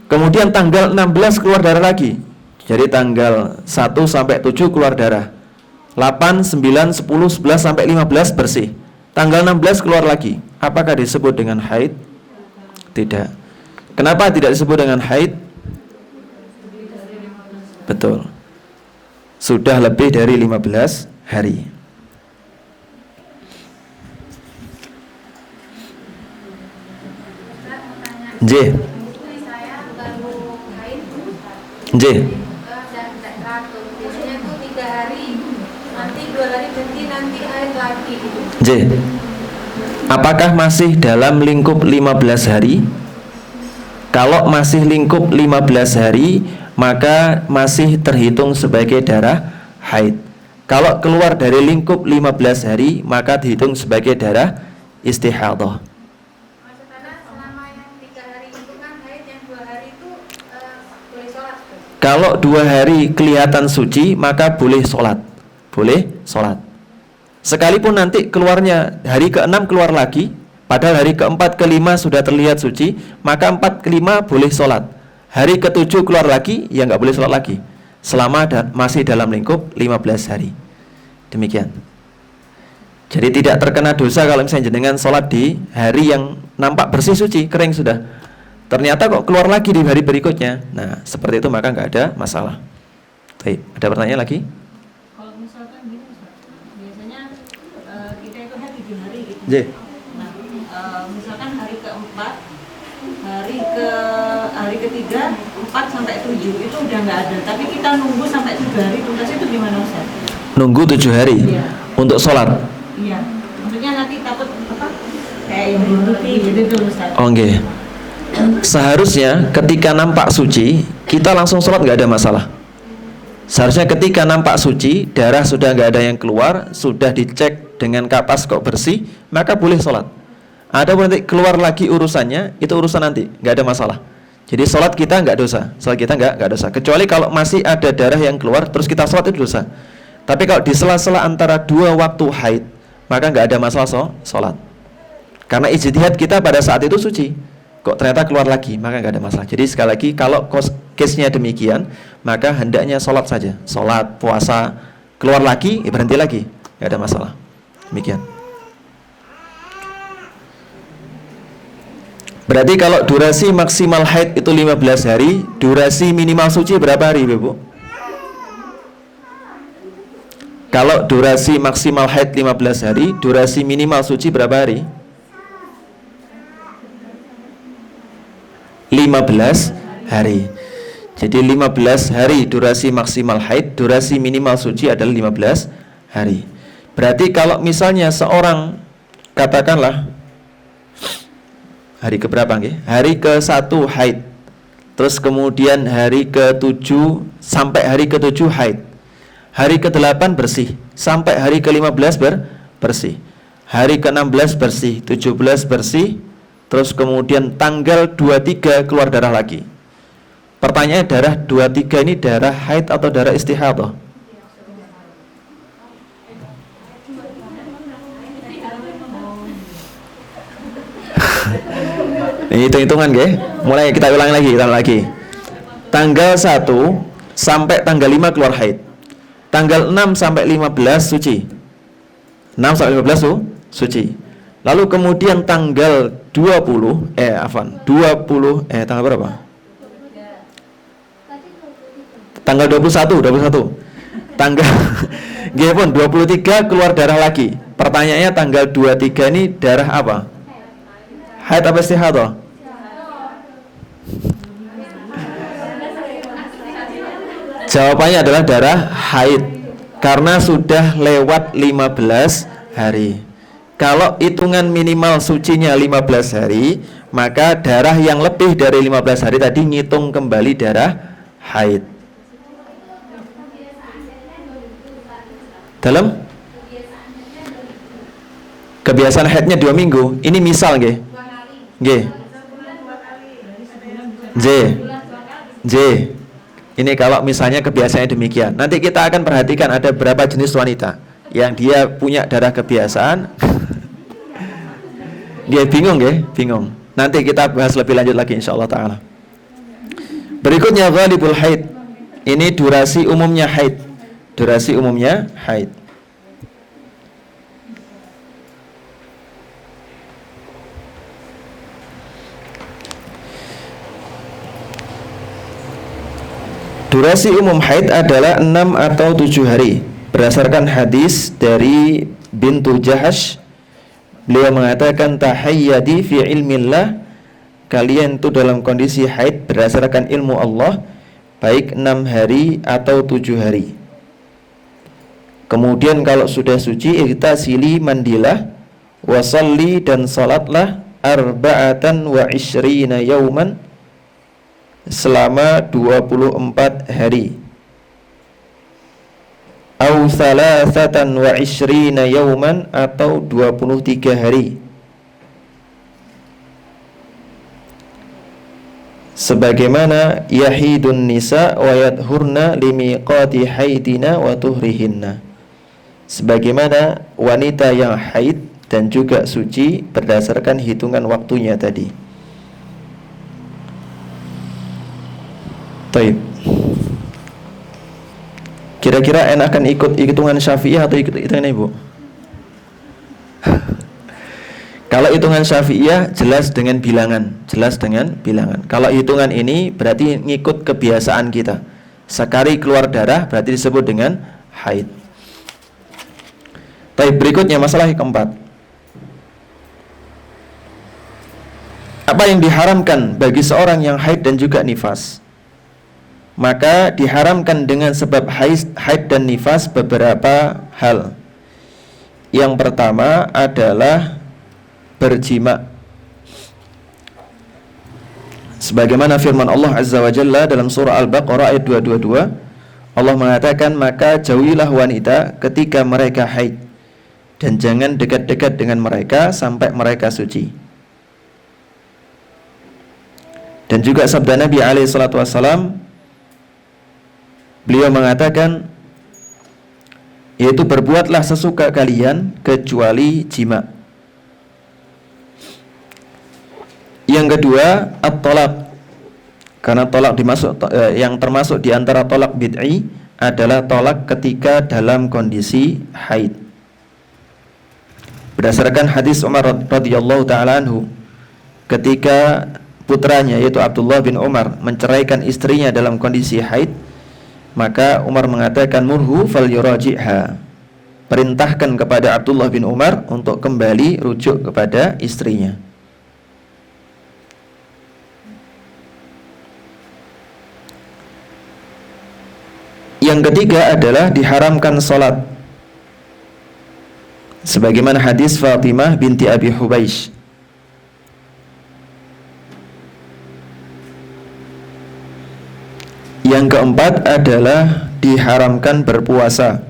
Kemudian tanggal 16 keluar darah lagi. Jadi tanggal 1 sampai 7 keluar darah. 8, 9, 10, 11 sampai 15 bersih. Tanggal 16 keluar lagi. Apakah disebut dengan haid? Tidak. Kenapa tidak disebut dengan haid? Betul. Sudah lebih dari 15 hari. J. Saya baru haid. J. Dan teratur. Biasanya tuh 3 hari, nanti 2 hari berhenti, nanti haid lagi. J. Apakah masih dalam lingkup 15 hari? Kalau masih lingkup 15 hari, maka masih terhitung sebagai darah haid. Kalau keluar dari lingkup 15 hari, maka dihitung sebagai darah istihadah. Maksudnya selama yang 3 hari itu kan haid, yang 2 hari itu boleh sholat. Kalau 2 hari kelihatan suci, maka boleh sholat. Boleh sholat. Sekalipun nanti keluarnya hari ke-6 keluar lagi, padahal hari ke-4 ke-5 sudah terlihat suci, maka 4 ke-5 boleh sholat. Hari ke-7 keluar lagi, ya nggak boleh sholat lagi selama masih dalam lingkup 15 hari. Demikian. Jadi tidak terkena dosa kalau misalnya jenengan sholat di hari yang nampak bersih suci, kering sudah. Ternyata kok keluar lagi di hari berikutnya. Nah, seperti itu maka nggak ada masalah. Baik, ada pertanyaan lagi? Kalau misalkan gini, biasanya kita itu haid 7 hari gitu. J. Nah, misalkan hari ke-4, hari ketiga 4 sampai 7 itu udah nggak ada, tapi kita nunggu sampai 7 hari tuntas, itu gimana Ustaz? Nunggu 7 hari Iya. untuk sholat. Iya, maksudnya nanti takut apa? Kayak yang ditutupi gitu tuh Ustaz. Oke. Seharusnya ketika nampak suci, kita langsung sholat, nggak ada masalah. Seharusnya ketika nampak suci, darah sudah nggak ada yang keluar, sudah dicek dengan kapas kok bersih, maka boleh sholat. Ada nanti keluar lagi urusannya, itu urusan nanti, nggak ada masalah. Jadi sholat kita nggak dosa, sholat kita nggak dosa. Kecuali kalau masih ada darah yang keluar, terus kita sholat itu dosa. Tapi kalau di sela-sela antara 2 waktu haid, maka nggak ada masalah sholat. Karena ijtihad kita pada saat itu suci, kok ternyata keluar lagi, maka nggak ada masalah. Jadi sekali lagi, kalau case-nya demikian, maka hendaknya sholat saja. Sholat, puasa, keluar lagi, berhenti lagi, nggak ada masalah. Demikian. Berarti kalau durasi maksimal haid itu 15 hari, durasi minimal suci berapa hari, Ibu? Kalau durasi maksimal haid 15 hari, durasi minimal suci berapa hari? 15 hari. Jadi 15 hari durasi maksimal haid, durasi minimal suci adalah 15 hari. Berarti kalau misalnya seorang, katakanlah hari keberapa nggih? Hari ke-1 haid. Terus kemudian hari ke-7 sampai hari ke-7 haid. Hari ke-8 bersih sampai hari ke-15 bersih. Hari ke-16 bersih, 17 bersih. Terus kemudian tanggal 23 keluar darah lagi. Pertanyaannya, darah 23 ini darah haid atau darah istihadah? Ini hitung-hitungan nggih. Mulai kita ulang lagi, Tanggal 1 sampai tanggal 5 keluar haid. Tanggal 6 sampai 15 suci. 6 sampai 15 suci. Lalu kemudian tanggal 20 tanggal berapa? Tanggal 21. Tanggal nggih pun 23 keluar darah lagi. Pertanyaannya tanggal 23 ini darah apa? Haid apa istihadah? Jawabannya adalah darah haid, karena sudah lewat 15 hari. Kalau hitungan minimal sucinya 15 hari, maka darah yang lebih dari 15 hari tadi ngitung kembali darah haid. Dalam kebiasaan haidnya 2 minggu. Ini misal nggih. Nggih. J. Ini kalau misalnya kebiasaannya demikian. Nanti kita akan perhatikan ada berapa jenis wanita yang dia punya darah kebiasaan. Dia bingung ya, bingung. Nanti kita bahas lebih lanjut lagi insyaallah taala. Berikutnya ghalibul haid. Ini durasi umumnya haid. Durasi umumnya haid. Durasi umum haid adalah 6 atau 7 hari. Berdasarkan hadis dari Bintu Jahash, beliau mengatakan tahayyadi fi ilmillah, kalian itu dalam kondisi haid berdasarkan ilmu Allah, baik 6 hari atau 7 hari. Kemudian kalau sudah suci, irtasili mandilah, wasalli dan salatlah arba'atan wa ishrina yauman, selama 24 hari. Au thalathatan wa ishrina yauman, atau 23 hari. Sebagaimana yahidun nisa wa yadhurna limiqati haidina wa tuhrihinna. Sebagaimana wanita yang haid dan juga suci berdasarkan hitungan waktunya tadi. Taib. Kira-kira enakan ikut hitungan Syafi'iyah atau ikut hitungan Ibu? Kalau hitungan Syafi'iyah jelas dengan bilangan, Kalau hitungan ini berarti ngikut kebiasaan kita. Sekali keluar darah berarti disebut dengan haid. Taib, berikutnya masalah yang keempat. Apa yang diharamkan bagi seorang yang haid dan juga nifas? Maka diharamkan dengan sebab haid dan nifas beberapa hal. Yang pertama adalah berjima. Sebagaimana firman Allah Azza wa Jalla dalam surah Al-Baqarah ayat 222, Allah mengatakan, maka jauhilah wanita ketika mereka haid, dan jangan dekat-dekat dengan mereka sampai mereka suci. Dan juga sabda Nabi alaihi salatu wassalam, beliau mengatakan, yaitu berbuatlah sesuka kalian kecuali jima. Yang kedua, at-tolak. Karena tolak yang termasuk di antara tolak bid'i adalah tolak ketika dalam kondisi haid. Berdasarkan hadis Umar radhiyallahu taala anhu, ketika putranya yaitu Abdullah bin Umar menceraikan istrinya dalam kondisi haid, maka Umar mengatakan murhu falyuraji'ha, perintahkan kepada Abdullah bin Umar untuk kembali rujuk kepada istrinya. Yang ketiga adalah diharamkan salat, sebagaimana hadis Fatimah binti Abi Hubaish. Yang keempat adalah diharamkan berpuasa.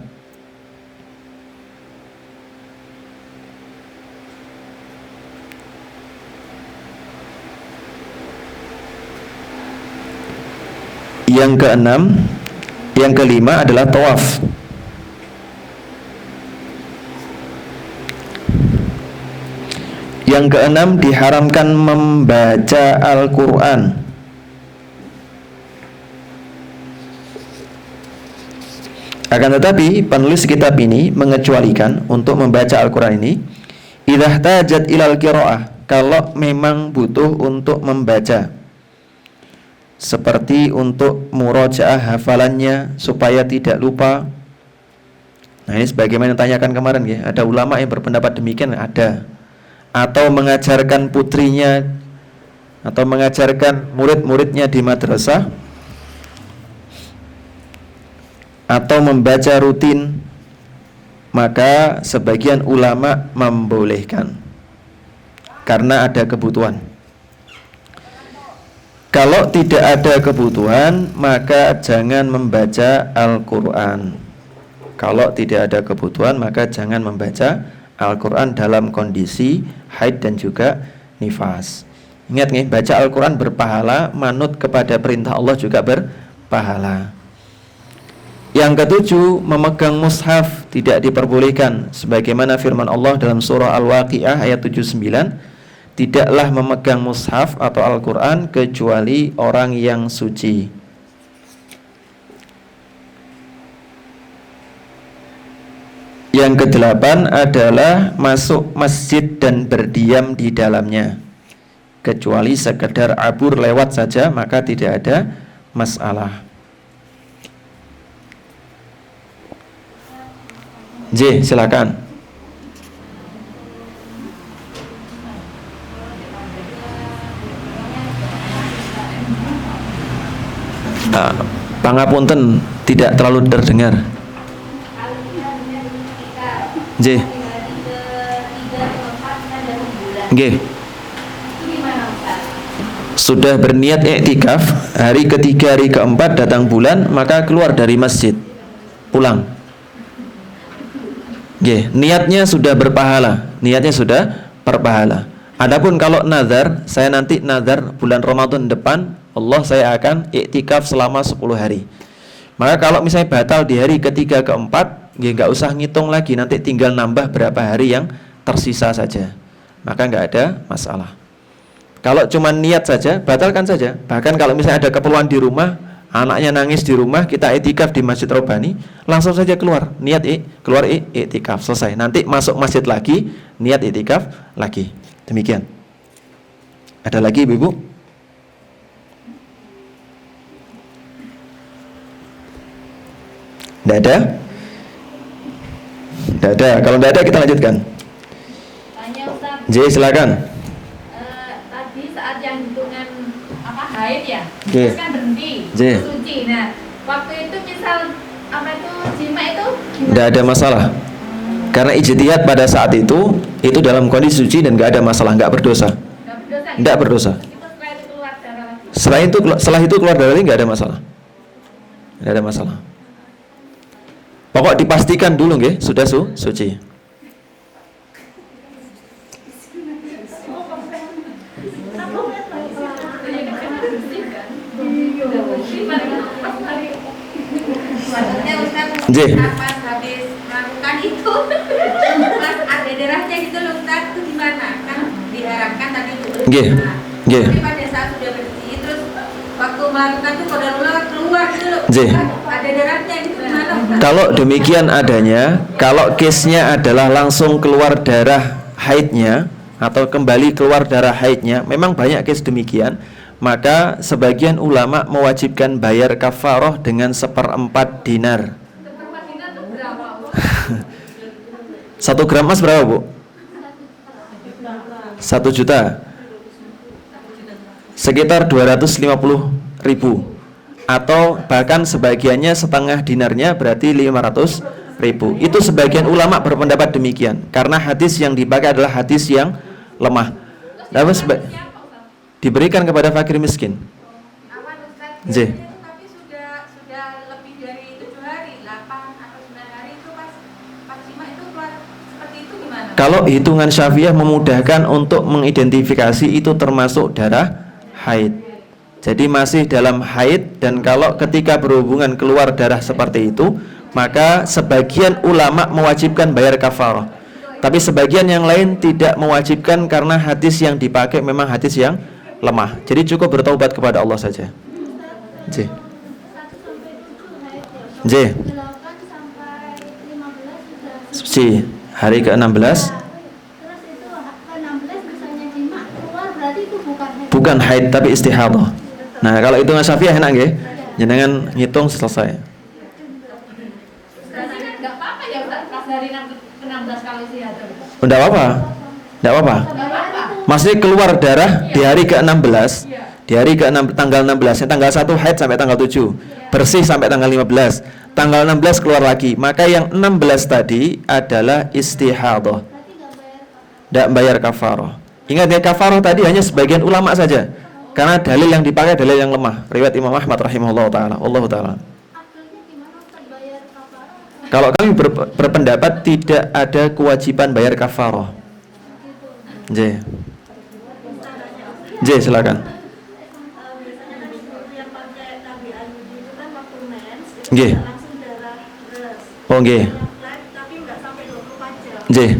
Yang kelima adalah tawaf. Yang keenam diharamkan membaca Al-Quran. Akan tetapi penulis kitab ini mengecualikan untuk membaca Al-Quran ini idza tajat ilal qiraah, kalau memang butuh untuk membaca, seperti untuk murojaah hafalannya supaya tidak lupa. Nah ini sebagaimana ditanyakan kemarin ya, ada ulama yang berpendapat demikian, ada. Atau mengajarkan putrinya atau mengajarkan murid-muridnya di madrasah, atau membaca rutin, maka sebagian ulama membolehkan karena ada kebutuhan. Kalau tidak ada kebutuhan, maka jangan membaca Al-Quran. Kalau tidak ada kebutuhan, maka jangan membaca Al-Quran dalam kondisi haid dan juga nifas. Ingat nih, baca Al-Quran berpahala, manut kepada perintah Allah juga berpahala. Yang ketujuh, memegang mushaf tidak diperbolehkan, sebagaimana firman Allah dalam surah Al-Waqi'ah ayat 79, tidaklah memegang mushaf atau Al-Quran kecuali orang yang suci. Yang kedelapan adalah masuk masjid dan berdiam di dalamnya, kecuali sekedar abur lewat saja, maka tidak ada masalah. J, silakan. Pangapunten, tidak terlalu terdengar. J. G. Sudah berniat iktikaf, hari ketiga, hari keempat datang bulan, maka keluar dari masjid, pulang. G. Niatnya sudah berpahala, niatnya sudah berpahala. Adapun kalau nazar, saya nanti nazar bulan Ramadan depan, Allah saya akan iktikaf selama 10 hari. Maka kalau misalnya batal di hari ketiga keempat, ya nggak usah ngitung lagi, nanti tinggal nambah berapa hari yang tersisa saja, maka nggak ada masalah. Kalau cuma niat saja, batalkan saja. Bahkan kalau misalnya ada keperluan di rumah, anaknya nangis di rumah, kita iktikaf di Masjid Robani, langsung saja keluar, niat keluar iktikaf, selesai. Nanti masuk masjid lagi, niat iktikaf lagi. Demikian. Ada lagi Ibu? Tidak ada? Tidak ada. Kalau tidak ada kita lanjutkan. Tanya Ustaz. J, silakan. Tadi saat yang hitungan haid ya, Terus kan berhenti, J. suci. Nah, waktu itu misal jima itu Tidak ada masalah. Karena ijtihad pada saat itu dalam kondisi suci dan nggak ada masalah, nggak berdosa. Nggak berdosa. Setelah itu keluar darah lagi nggak ada masalah. Nggak ada masalah. Pokok dipastikan dulu nggih, sudah suci. J. Pas habis melakukan itu, pas ada darahnya gitu loh Ustaz, itu gimana? Kan diharapkan tadi itu. Tapi pada saat sudah bersih, terus waktu melakukan itu qadarullah keluar gitu loh. Ada darahnya gitu gimana Ustaz? Kalau demikian adanya, kalau case-nya adalah langsung keluar darah haidnya atau kembali keluar darah haidnya, memang banyak case demikian, maka sebagian ulama mewajibkan bayar kafaroh dengan 1/4 dinar. 1 gram emas berapa Bu? 1 juta. Sekitar 250.000. Atau bahkan sebagiannya setengah dinarnya berarti 500.000. Itu sebagian ulama berpendapat demikian, karena hadis yang dipakai adalah hadis yang lemah. Lalu diberikan kepada fakir miskin. J. Tapi sudah lebih dari 7 hari, 8 atau 9 hari itu pas jima itu keluar seperti itu gimana? Kalau hitungan Syafi'iyah memudahkan untuk mengidentifikasi itu termasuk darah haid. Jadi masih dalam haid, dan kalau ketika berhubungan keluar darah seperti itu, maka sebagian ulama mewajibkan bayar kafarah. Tapi sebagian yang lain tidak mewajibkan karena hadis yang dipakai memang hadis yang lemah. Jadi cukup bertaubat kepada Allah saja. J. suci. Hari ke-16 Terus itu ke-16 misalnya jima keluar berarti itu bukan haid tapi istihadah. Nah, kalau hitungan Syafi'iyah enak nggih? Jenengan ngitung selesai. berarti kan nggak apa-apa ya Ustaz pas dari 16 kalau istihadah. Enggak apa-apa. Enggak apa-apa. Nggak apa-apa. Masih keluar darah di hari ke-16. Di hari tanggal 16, tanggal 1 haid sampai tanggal 7. Bersih sampai tanggal 15. Tanggal 16 keluar lagi. Maka yang 16 tadi adalah istihadah. Tidak bayar kafarah. Ingat ya, kafarah tadi hanya sebagian ulama saja. Karena dalil yang dipakai dalil yang lemah. Riwayat Imam Ahmad rahimahullah taala. Allahu taala. Kalau kami berpendapat tidak ada kewajiban bayar kafarah. J. J, silakan. G. Oh, G. J.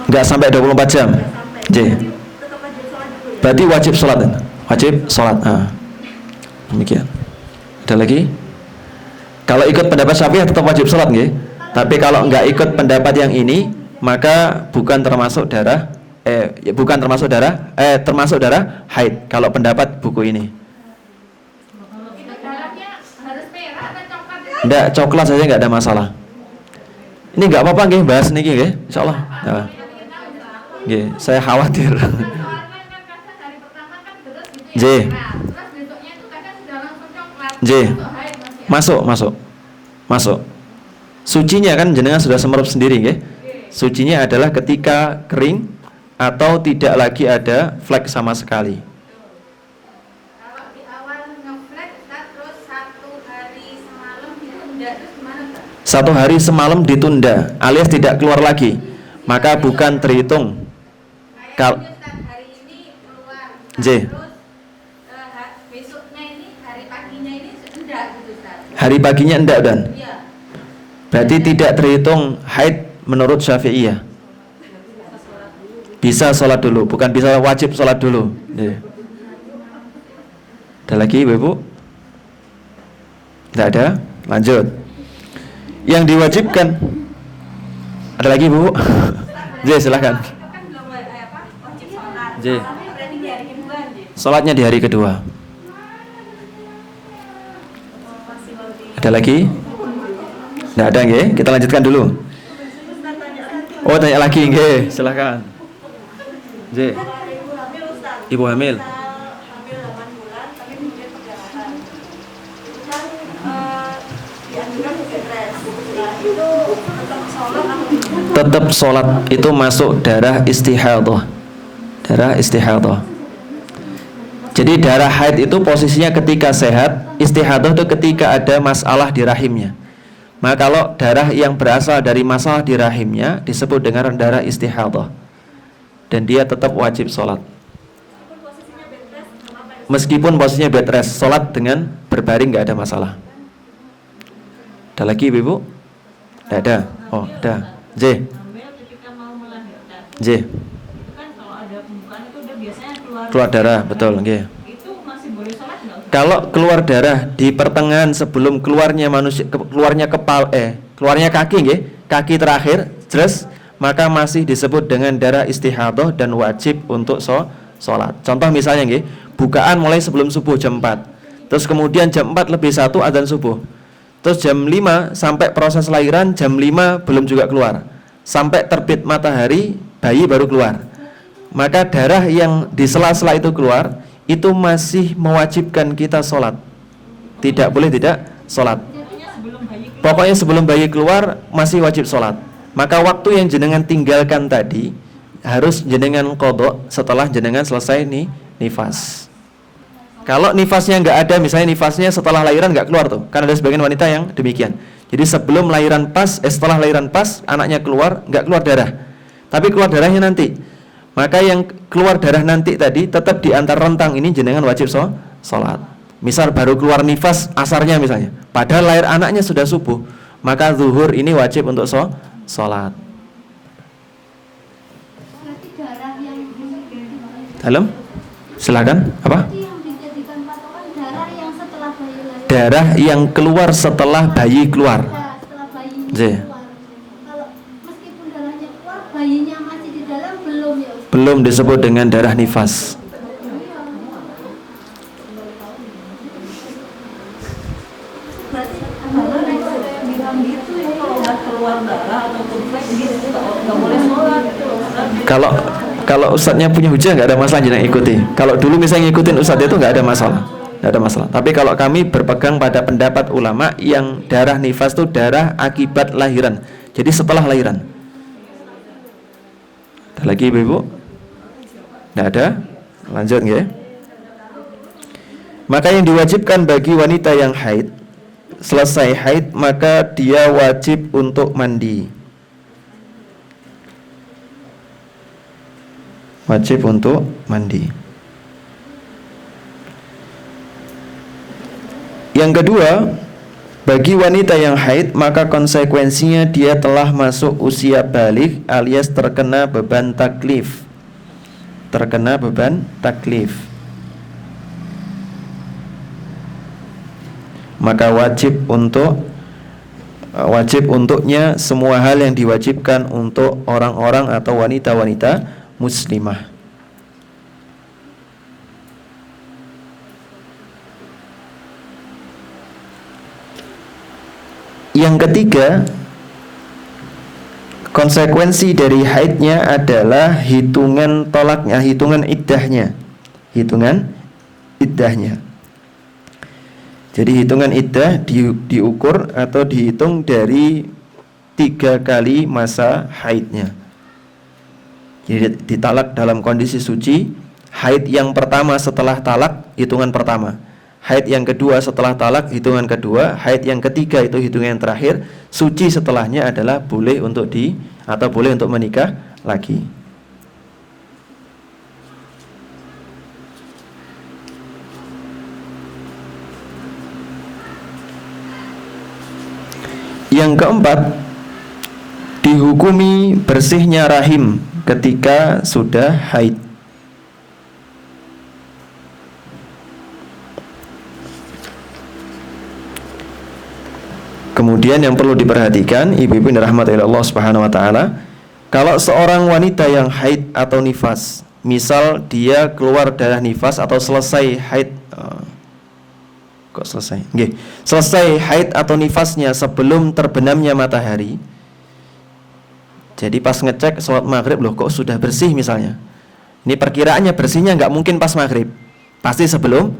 Enggak sampai 24 jam. J. Berarti wajib sholat. Wajib sholat. Demikian. Ada lagi? Kalau ikut pendapat Syafi'iyah tetap wajib sholat nggih. Tapi kalau enggak ikut pendapat yang ini, maka bukan termasuk darah termasuk darah haid kalau pendapat buku ini. Darahnya harus merah atau coklat? Enggak, coklat saja enggak ada masalah. Ini enggak apa-apa nggih bahas niki nggih, insyaallah. Nah. Nggih, saya khawatir. Soalnya kan kadang hari pertama kan terus gitu ya. J. Terus besoknya itu kadang sudah langsung coklat. J. Masuk haid Mas ya. Masuk. Sucinya kan jenengan sudah semerup sendiri nggih. Sucinya adalah ketika kering atau tidak lagi ada flek sama sekali. Kalau di awal ngeflat terus 1 hari semalam ditunda terus gimana Pak? 1 hari semalam ditunda alias tidak keluar lagi, maka bukan terhitung. Kayak hari ini keluar. J. Terus besoknya ini hari paginya ini enggak gitu Ustaz. Hari paginya enggak dan. Iya. Berarti tidak terhitung haid menurut Syafi'iyah. Bisa sholat dulu, bukan bisa wajib sholat dulu. Ada lagi Ibu? Tidak ada? Lanjut. Yang diwajibkan. Ada lagi Bu? J, silahkan. Itu kan belum wajib sholat. J. Tapi berarti di hari kedua J. Sholatnya di hari kedua. Ada lagi? Tidak ada nggih? Kita lanjutkan dulu. Oh, tanya lagi nggih, silahkan. J. Ibu hamil. Tetap sholat itu masuk darah istihadah. Darah istihadah. Jadi darah haid itu posisinya ketika sehat, istihadah itu ketika ada masalah di rahimnya. Maka kalau darah yang berasal dari masalah di rahimnya disebut dengan darah istihadah. Dan dia tetap wajib sholat. Meskipun posisinya bed rest, sholat dengan berbaring nggak ada masalah. Ada lagi Ibu? Tidak ada. Oh, ada. J. Hamil ketika mau melahirkan. J. Itu kan kalau ada pembukaan itu udah biasanya Keluar darah, betul nggih. Itu masih boleh sholat nggak? Kalau keluar darah di pertengahan sebelum keluarnya keluarnya kaki nggih, kaki terakhir, terus maka masih disebut dengan darah istihadah dan wajib untuk sholat. Contoh misalnya nggih, bukaan mulai sebelum subuh jam 4. Terus kemudian jam 4 lebih 1 adzan subuh. Terus jam 5 sampai proses lahiran jam 5 belum juga keluar. Sampai terbit matahari bayi baru keluar. Maka darah yang di sela-sela itu keluar itu masih mewajibkan kita sholat. Tidak boleh tidak sholat. Pokoknya sebelum bayi keluar masih wajib sholat. Maka waktu yang jenengan tinggalkan tadi harus jenengan qadha setelah jenengan selesai nifas. Kalau nifasnya nggak ada, misalnya nifasnya setelah lahiran nggak keluar tuh, karena ada sebagian wanita yang demikian. Jadi sebelum lahiran pas, setelah lahiran pas, anaknya keluar nggak keluar darah, tapi keluar darahnya nanti. Maka yang keluar darah nanti tadi tetap di antar rentang ini jenengan wajib sholat. Misal baru keluar nifas asarnya misalnya, padahal lahir anaknya sudah subuh, maka zuhur ini wajib untuk sholat. Dalam? Silakan. Apa? darah yang keluar setelah bayi keluar. Ya, setelah bayinya Iya. keluar. Kalau meskipun darahnya keluar, bayinya masih di dalam belum ya Ustaz? Belum disebut dengan darah nifas. Berarti karena bilang gitu ya, kalau nggak keluar darah ataupun flek gitu nggak boleh sholat gitu loh, Ustaz. Kalau ustadznya punya hujah nggak ada masalah jangan ikuti. Kalau dulu misalnya ngikutin ustadz itu nggak ada masalah, nggak ada masalah. Tapi kalau kami berpegang pada pendapat ulama yang darah nifas itu darah akibat lahiran. Jadi setelah lahiran. Ada lagi ibu? Nggak ada? Lanjut ya. Maka yang diwajibkan bagi wanita yang haid, selesai haid maka dia wajib untuk mandi. Wajib untuk mandi. Yang kedua, bagi wanita yang haid maka konsekuensinya dia telah masuk usia balik alias terkena beban taklif. Terkena beban taklif. Maka wajib untuknya semua hal yang diwajibkan untuk orang-orang atau wanita-wanita muslimah. Yang ketiga, konsekuensi dari haidnya adalah hitungan tolaknya, hitungan iddahnya. Jadi hitungan iddah diukur atau dihitung dari 3 kali masa haidnya. Jadi ditalak dalam kondisi suci. Haid yang pertama setelah talak, hitungan pertama. Haid yang kedua setelah talak, hitungan kedua. Haid yang ketiga itu hitungan yang terakhir. Suci setelahnya adalah boleh untuk boleh untuk menikah lagi. Yang keempat, dihukumi bersihnya rahim ketika sudah haid. Kemudian yang perlu diperhatikan, ibu-ibu yang dirahmati oleh Allah Subhanahu wa taala, kalau seorang wanita yang haid atau nifas, misal dia keluar darah nifas atau selesai haid, selesai haid atau nifasnya sebelum terbenamnya matahari. Jadi pas ngecek sholat maghrib, loh kok sudah bersih misalnya. Ini perkiraannya bersihnya nggak mungkin pas maghrib, pasti sebelum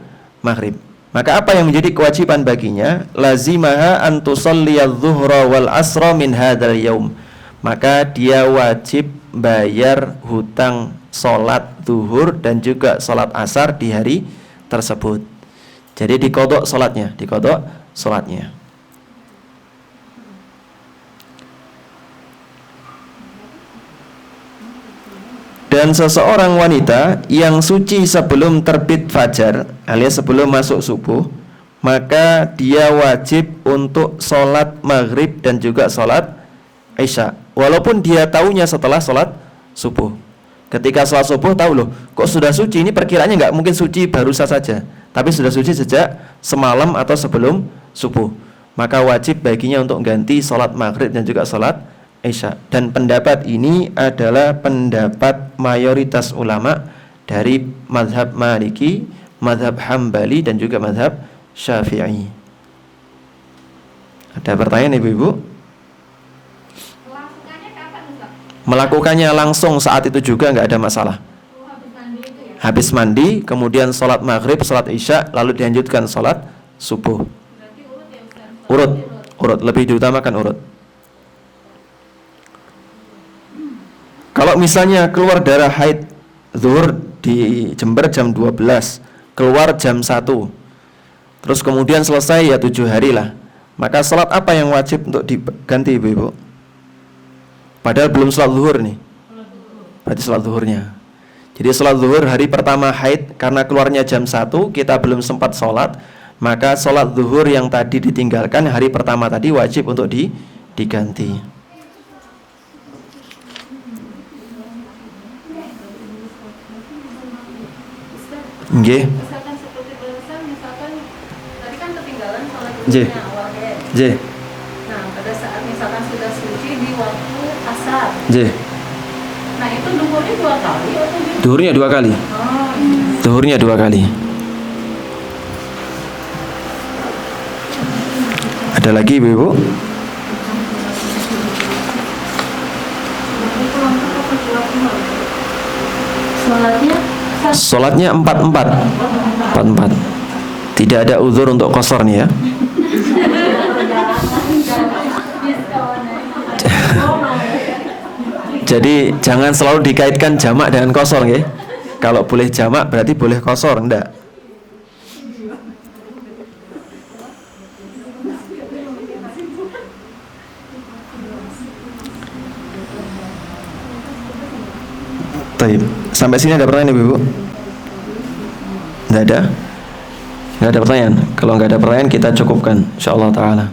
maghrib. Maka apa yang menjadi kewajiban baginya? Lazimaha an tusalliyadz zuhra wal asra min hadzal yaum. Maka dia wajib bayar hutang sholat zuhur dan juga sholat asar di hari tersebut. Jadi dikodok sholatnya. Dan seseorang wanita yang suci sebelum terbit fajar alias sebelum masuk subuh, maka dia wajib untuk sholat maghrib dan juga sholat isya, walaupun dia tahunya setelah sholat subuh. Ketika sholat subuh tahu, loh kok sudah suci, ini perkiraannya nggak mungkin suci barusan saja, tapi sudah suci sejak semalam atau sebelum subuh. Maka wajib baginya untuk ganti sholat maghrib dan juga sholat isya. Dan pendapat ini adalah pendapat mayoritas ulama dari mazhab Maliki, mazhab Hambali dan juga mazhab Syafi'i. Ada pertanyaan ibu-ibu? Melakukannya kapan Ustaz? Melakukannya langsung saat itu juga nggak ada masalah. Habis mandi itu ya? Habis mandi, kemudian sholat maghrib, sholat isya, lalu dilanjutkan sholat subuh. Berarti urut ya Ustaz? Urut, lebih diutamakan urut. Kalau misalnya keluar darah haid zuhur di Jember jam 12, keluar jam 1, terus kemudian selesai ya 7 hari lah, maka sholat apa yang wajib untuk diganti ibu-ibu? Padahal belum sholat zuhur nih. Berarti sholat zuhurnya. Jadi sholat zuhur hari pertama haid, karena keluarnya jam 1, kita belum sempat sholat, maka sholat zuhur yang tadi ditinggalkan hari pertama tadi wajib untuk diganti. Misalkan seperti misalkan tadi kan ketinggalan J. J. Nah, pada saat misalkan sudah suci di waktu asar. J. Nah, itu duhurnya 2 kali atau gimana? Duhurnya 2 kali. Duhurnya 2 kali. Ada lagi Ibu? Sholatnya 4-4. Tidak ada uzur untuk qasar nih ya. Jadi jangan selalu dikaitkan jamak dengan qasar ya. Kalau boleh jamak berarti boleh qasar, enggak. Baik. Sampai sini ada pertanyaan Ibu? Enggak ada? Enggak ada pertanyaan. Kalau enggak ada pertanyaan kita cukupkan insyaallah taala.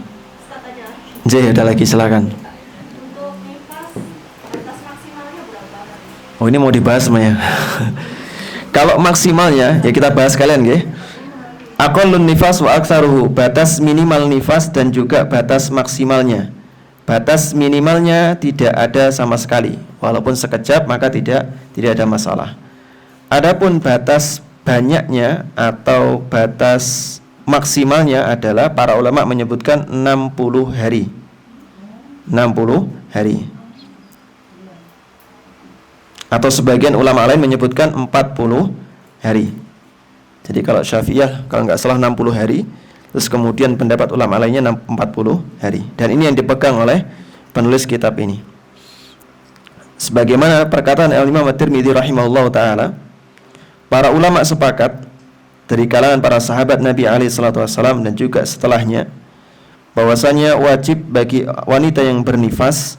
J, ada lagi silakan. Untuk nifas, batas maksimalnya berapa? Oh, ini mau dibahas semuanya. Kalau maksimalnya ya kita bahas kalian nggih. Aqallun nifas wa aktsaruhu, batas minimal nifas dan juga batas maksimalnya. Batas minimalnya tidak ada sama sekali. Walaupun sekejap maka tidak ada masalah. Adapun batas banyaknya atau batas maksimalnya adalah para ulama menyebutkan 60 hari. 60 hari. Atau sebagian ulama lain menyebutkan 40 hari. Jadi kalau Syafi'iyah kalau nggak salah 60 hari, terus kemudian pendapat ulama lainnya 40 hari. Dan ini yang dipegang oleh penulis kitab ini. Sebagaimana perkataan Al-Imam At-Tirmidzi rahimahullah ta'ala, para ulama sepakat dari kalangan para sahabat Nabi SAW dan juga setelahnya, bahwasanya wajib bagi wanita yang bernifas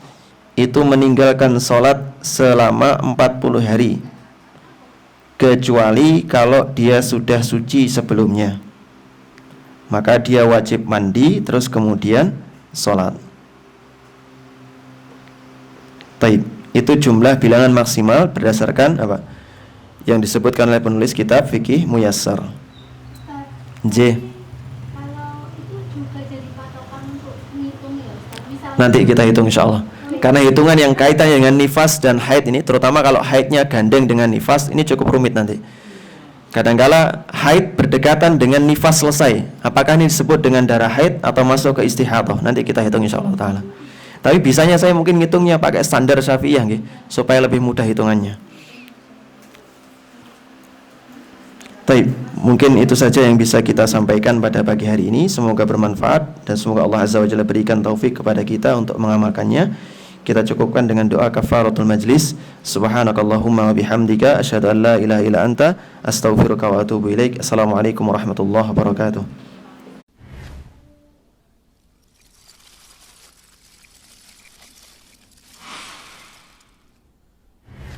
itu meninggalkan sholat selama 40 hari, kecuali kalau dia sudah suci sebelumnya, maka dia wajib mandi terus kemudian sholat. Baik, itu jumlah bilangan maksimal berdasarkan apa yang disebutkan oleh penulis kitab Fikih Muyassar. J. Kalau itu juga jadi patokan untuk menghitung ya Ustaz? Misalnya Nanti kita hitung insyaallah. Karena hitungan yang kaitannya dengan nifas dan haid ini, terutama kalau haidnya gandeng dengan nifas, ini cukup rumit nanti. Kadangkala haid berdekatan dengan nifas selesai. Apakah ini disebut dengan darah haid atau masuk ke istihadah? Nanti kita hitung insyaallah taala. Tapi bisanya saya mungkin ngitungnya pakai standar Syafi'iyah nggih, supaya lebih mudah hitungannya. Baik, mungkin itu saja yang bisa kita sampaikan pada pagi hari ini. Semoga bermanfaat dan semoga Allah Azza wa Jalla berikan taufik kepada kita untuk mengamalkannya. Kita cukupkan dengan doa kafaratul majlis. Subhanakallahumma wa bihamdika asyhadu an la ilaha illa anta astaghfiruka wa atubu ilaik. Assalamualaikum warahmatullahi wabarakatuh.